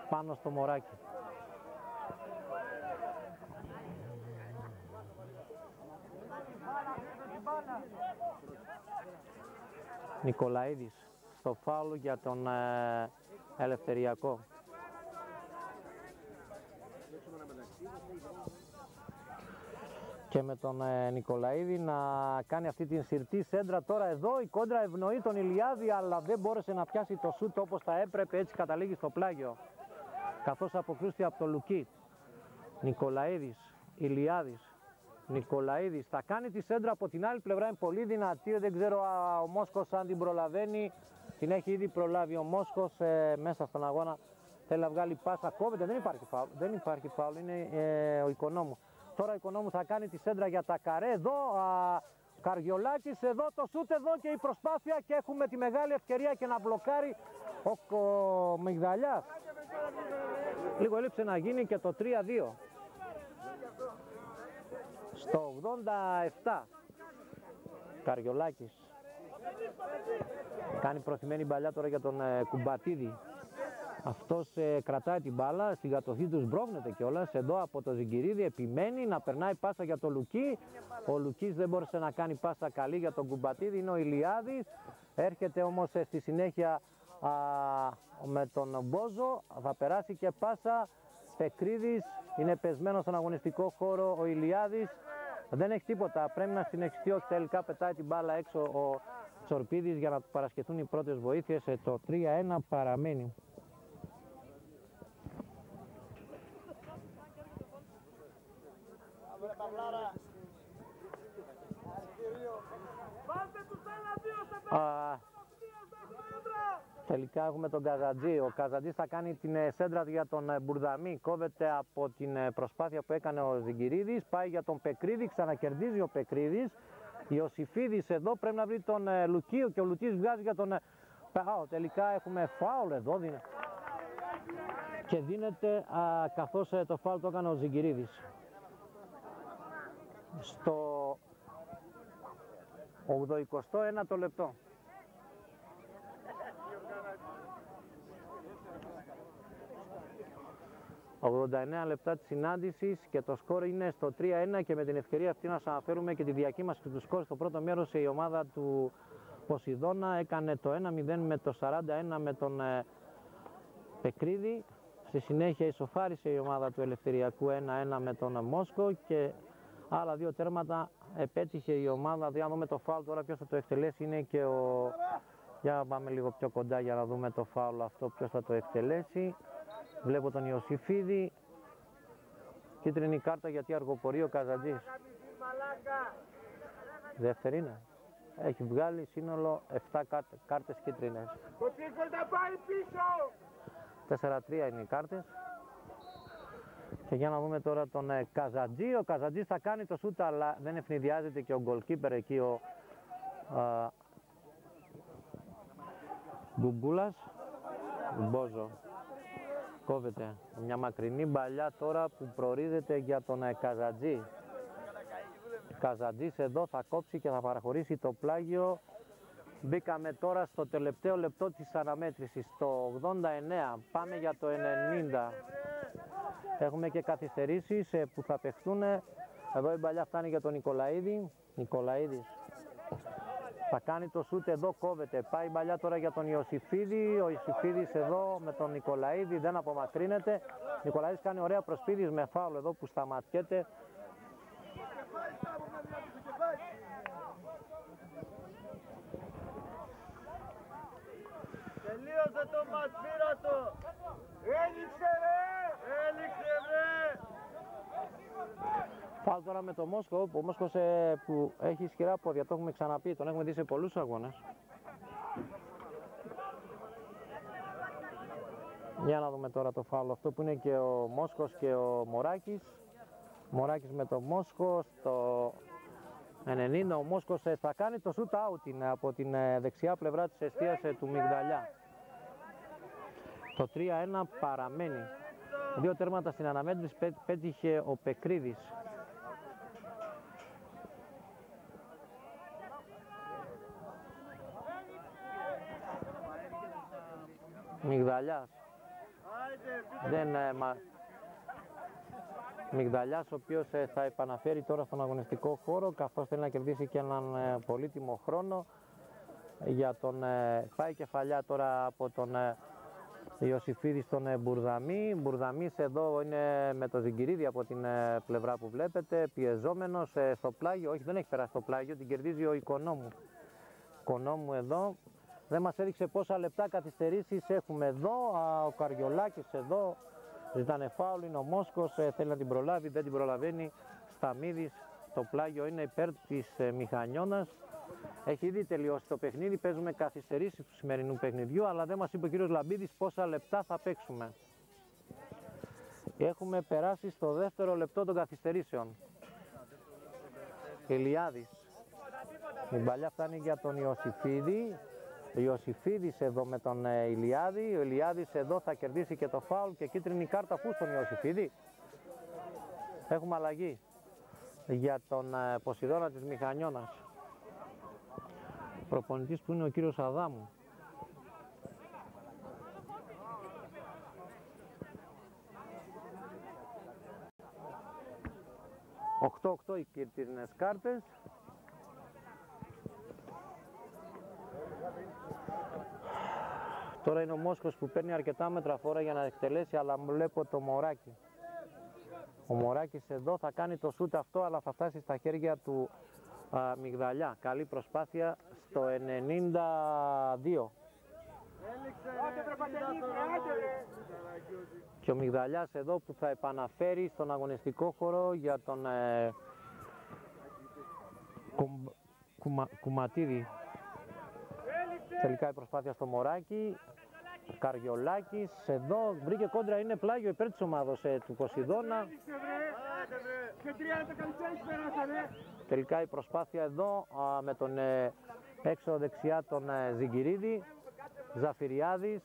πάνω στο Μωράκι. Νικολαίδης στο φάουλ για τον Ελευθεριακό. Και με τον Νικολαίδη να κάνει αυτή την συρτή σέντρα. Τώρα εδώ η κόντρα ευνοεί τον Ηλιάδη, αλλά δεν μπόρεσε να πιάσει το σούτ όπως θα έπρεπε, έτσι καταλήγει στο πλάγιο. Καθώς αποκρούστηκε από τον Λουκί. Νικολαίδης, Ηλιάδης. Νικολαίδης θα κάνει τη σέντρα από την άλλη πλευρά, είναι πολύ δυνατή, δεν ξέρω ο Μόσκος αν την προλαβαίνει. Την έχει ήδη προλάβει ο Μόσκος μέσα στον αγώνα. Θέλει να βγάλει πάσα, κόβεται, δεν υπάρχει φάουλ, είναι ο Οικονόμου. Τώρα ο Οικονόμου θα κάνει τη σέντρα για τα καρέ, εδώ Καριολάκης, εδώ το σούτ, εδώ και η προσπάθεια και έχουμε τη μεγάλη ευκαιρία και να μπλοκάρει ο Μιγδαλιάς. Λίγο έλειψε να γίνει και το 3-2. Στο 87 Καριολάκης κάνει προθυμένη μπαλιά τώρα για τον Κουμπατίδη. Αυτός κρατάει την μπάλα, στην κατοχή του σμπρώχνεται κιόλας. Εδώ από το Ζιγκυρίδη επιμένει να περνάει πάσα για τον Λουκί. Ο Λουκής δεν μπόρεσε να κάνει πάσα καλή για τον Κουμπατίδη, είναι ο Ηλιάδης. Έρχεται όμως στη συνέχεια με τον Μπόζο, θα περάσει και πάσα. Πεκρίδης είναι πεσμένο στον αγωνιστικό χώρο ο Ηλιάδης. Δεν έχει τίποτα, πρέπει να συνεχιστεί, όχι τελικά πετάει την μπάλα έξω ο Τσορπίδης για να του παρασχεθούν οι πρώτες βοήθειες. Το 3-1 παραμένει. Τελικά έχουμε τον Καζαντζή. Ο Καζαντζής θα κάνει την σέντρα για τον Μπουρδαμή. Κόβεται από την προσπάθεια που έκανε ο Ζιγκυρίδης. Πάει για τον Πεκρίδη, ξανακερδίζει ο Πεκρίδης. Ιωσιφίδης εδώ πρέπει να βρει τον Λουκίου και ο Λουκίος βγάζει για τον... τελικά έχουμε φάουλ εδώ. Και δίνεται καθώς το φάουλ το έκανε ο Ζιγκυρίδης. Στο 81ο λεπτό. 89 λεπτά της συνάντησης και το σκορ είναι στο 3-1 και με την ευκαιρία αυτή να σας αναφέρουμε και τη διακύμαση του σκορ στο πρώτο μέρος. Η ομάδα του Ποσειδώνα έκανε το 1-0 με το 41 με τον Πεκρίδη. Στη συνέχεια ισοφάρισε η ομάδα του Ελευθεριακού 1-1 με τον Μόσκο και άλλα δύο τέρματα επέτυχε η ομάδα. Για να δούμε το φάουλ τώρα ποιος θα το εκτελέσει, είναι και ο... Για πάμε λίγο πιο κοντά για να δούμε το φάουλ αυτό ποιος θα το εκτελέσει. Βλέπω τον Ιωσιφίδη. Κίτρινη κάρτα γιατί αργοπορεί ο Καζαντζής. Δεύτερη είναι. Έχει βγάλει σύνολο 7 κάρτες κίτρινες. 4-3 είναι οι κάρτες. Και για να δούμε τώρα τον Καζαντζή. Ο Καζαντζής θα κάνει το σούτ αλλά δεν ευνηδιάζεται και ο γκολκίπερ εκεί ο Μπουμπούλας. Μπόζο. Κόβεται μια μακρινή μπαλιά τώρα που προορίζεται για τον Καζαντζή. Καζαντζής εδώ θα κόψει και θα παραχωρήσει το πλάγιο. Μπήκαμε τώρα στο τελευταίο λεπτό της αναμέτρησης, το 89, πάμε για το 90. Έχουμε και καθυστερήσεις που θα παιχτούν. Εδώ η μπαλιά φτάνει για τον Νικολαίδη. Νικολαίδης θα κάνει το σούτ εδώ, κόβεται. Πάει η μπαλιά τώρα για τον Ιωσιφίδη. Ο Ιωσιφίδης εδώ με τον Νικολαίδη δεν απομακρύνεται. Ο Νικολαίδης κάνει ωραία προσπίδης με φάουλ εδώ που σταματιέται. Τελείωσε το μάτς, πήρα το! Έληξε ρε! Έληξε ρε! Φάουλ τώρα με το Μόσκο, ο Μόσκος που έχει ισχυρά πόδια, το έχουμε ξαναπεί, τον έχουμε δει σε πολλούς αγώνες. Για να δούμε τώρα το φάουλ αυτό που είναι και ο Μόσκος και ο Μωράκης. Μωράκης με το Μόσκο στο 90, ο Μόσκος θα κάνει το shoot out από την δεξιά πλευρά της εστίας του Μιγδαλιά. Το 3-1 παραμένει. Δύο τέρματα στην αναμέτρηση πέτυχε ο Πεκρίδης. Μιγδαλιάς. Μιγδαλιάς ο οποίος θα επαναφέρει τώρα στον αγωνιστικό χώρο καθώς θέλει να κερδίσει και έναν πολύτιμο χρόνο για τον πάει κεφαλιά τώρα από τον Ιωσιφίδη στον Μπουρδαμή. Μπουρδαμής εδώ είναι με το Ζιγκυρίδη από την πλευρά που βλέπετε, πιεζόμενος στο πλάγιο, όχι δεν έχει περάσει το πλάγιο, την κερδίζει ο Οικονόμου. Οικονόμου εδώ. Δεν μας έδειξε πόσα λεπτά καθυστερήσεις έχουμε εδώ. Ο Καριολάκης εδώ ζητάνε φάουλ, είναι ο Μόσκος, θέλει να την προλάβει, δεν την προλαβαίνει. Σταμίδης, το πλάγιο είναι υπέρ της Μηχανιώνας. Έχει ήδη τελειώσει το παιχνίδι, παίζουμε καθυστερήσεις του σημερινού παιχνιδιού, αλλά δεν μας είπε ο κύριος Λαμπίδης πόσα λεπτά θα παίξουμε. Έχουμε περάσει στο δεύτερο λεπτό των καθυστερήσεων. Ηλιάδης. Η μπαλιά φτάνει για τον Ιωσιφίδη. Ο Ιωσιφίδης εδώ με τον Ηλιάδη. Ο Ηλιάδης εδώ θα κερδίσει και το φάουλ και κίτρινη κάρτα που στον Ιωσιφίδη. Έχουμε αλλαγή για τον Ποσειδώνα της Μηχανιώνας. Προπονητής που είναι ο κύριος Αδάμου. «8-8 οι κίτρινες κάρτες». Τώρα είναι ο Μόσκος που παίρνει αρκετά μέτρα φόρα για να εκτελέσει, αλλά βλέπω το Μωράκι. Ο Μωράκης εδώ θα κάνει το σούτ αυτό, αλλά θα φτάσει στα χέρια του Μιγδαλιά. Καλή προσπάθεια στο 92. Και ο Μιγδαλιάς εδώ που θα επαναφέρει στον αγωνιστικό χώρο για τον Κουματίδη. Τελικά η προσπάθεια στο Μωράκι. Καριολάκης εδώ βρήκε κόντρα, είναι πλάγιο υπέρ της ομάδος του Ποσειδώνα. Τελικά η προσπάθεια εδώ με τον έξω δεξιά τον Ζιγκυρίδη. Ζαφυριάδης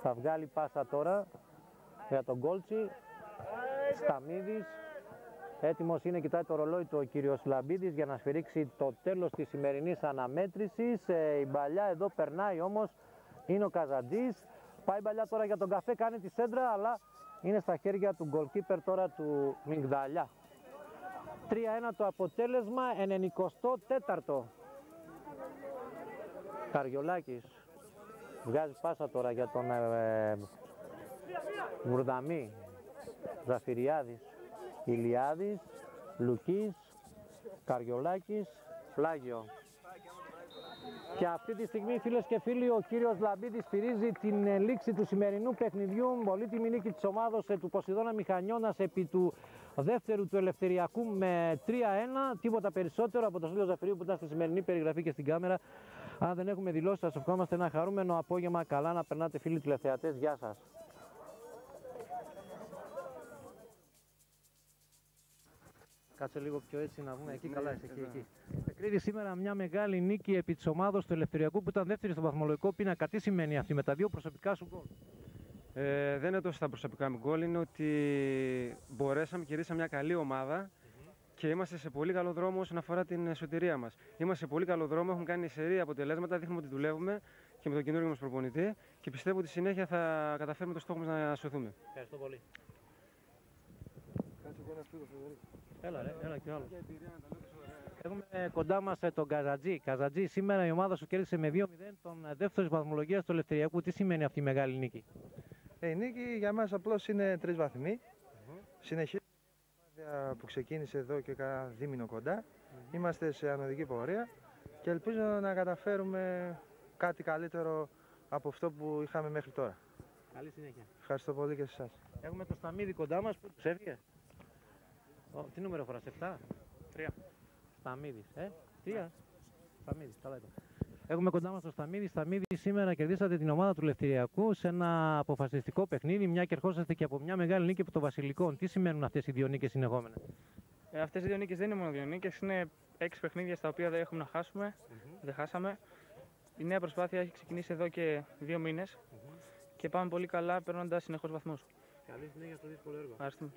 θα βγάλει πάσα τώρα για τον Γκόλτσι. Σταμίδης έτοιμος είναι, κοιτάει το ρολόι του ο κύριος Λαμπίδης για να σφυρίξει το τέλος της σημερινής αναμέτρησης. Η μπαλιά εδώ περνάει όμως, είναι ο Καζαντζής. Πάει μπαλιά τώρα για τον Καφέ, κάνει τη σέντρα, αλλά είναι στα χέρια του γκολκίπερ τώρα του Μιγδαλιά. 3-1 το αποτέλεσμα, 94ο. Καριολάκης βγάζει πάσα τώρα για τον Μουρδαμή. Ζαφυριάδης, Ηλιάδης, Λουκής, Καριολάκης, πλάγιο. Και αυτή τη στιγμή, φίλες και φίλοι, ο κύριος Λαμπίδης στηρίζει την λήξη του σημερινού παιχνιδιού. Πολύτιμη νίκη της ομάδος του Ποσειδώνα Μηχανιώνας επί του δεύτερου του Ελευθεριακού με 3-1. Τίποτα περισσότερο από το Στέλιο Ζαφυρίου που ήταν στη σημερινή περιγραφή και στην κάμερα. Αν δεν έχουμε δηλώσει, σας ευχόμαστε ένα χαρούμενο απόγευμα. Καλά να περνάτε, φίλοι τηλεθεατές. Γεια σας. Κάτσε λίγο πιο έτσι να δούμε. Εκεί καλά είσαι, εκεί. Εκρίνει σήμερα μια μεγάλη νίκη επί της ομάδος του Ελευθεριακού που ήταν δεύτερη στο βαθμολογικό πίνακα. Τι σημαίνει αυτή με τα δύο προσωπικά σου γκολ? Δεν είναι τόσο τα προσωπικά μου γκολ, είναι ότι μπορέσαμε και κερδίσαμε μια καλή ομάδα και είμαστε σε πολύ καλό δρόμο όσον αφορά την σωτηρία μας. Είμαστε σε πολύ καλό δρόμο, έχουμε κάνει σερή αποτελέσματα, δείχνουμε ότι δουλεύουμε και με τον καινούργιο μας προπονητή και πιστεύω ότι συνέχεια θα καταφέρουμε το στόχο μας να σωθούμε. Ευχαριστώ πολύ. Έλα ρε, έλα κι άλλο. Έχουμε κοντά μας τον Καζαντζή. Καζαντζή, σήμερα η ομάδα σου κέρδισε με 2-0 τον δεύτερο βαθμολογίας του Ελευθεριακού. Τι σημαίνει αυτή η μεγάλη νίκη? Η νίκη για μας απλώς είναι 3 βαθμοί. Συνεχίζουμε που ξεκίνησε εδώ και κάνα δίμηνο κοντά. Είμαστε σε ανωδική πορεία και ελπίζω να καταφέρουμε κάτι καλύτερο από αυτό που είχαμε μέχρι τώρα. Καλή συνέχεια. Ευχαριστώ πολύ και σε εσάς. Έχουμε το Σταμίδη κοντά μας που τους έφυγε. Τι νούμερο φοράς, 7? 3. Σταμίδης, 3. Σταμίδης, καλά είπα. Έχουμε κοντά μας το Σταμίδη. Σταμίδη, σήμερα κερδίσατε την ομάδα του Ελευθεριακού σε ένα αποφασιστικό παιχνίδι, μια και ερχόσαστε και από μια μεγάλη νίκη από το Βασιλικό. Τι σημαίνουν αυτές οι δύο νίκες συνεχόμενες? Αυτές οι δύο νίκες δεν είναι μόνο δύο νίκες, είναι 6 παιχνίδια στα οποία δεν έχουμε να χάσουμε. Δεν χάσαμε. Η νέα προσπάθεια έχει ξεκινήσει εδώ και 2 μήνες και πάμε πολύ καλά παίρνοντας συνεχώς βαθμούς. Καλή συνέχεια στο δύσκολο έργο. Ευχαριστούμε.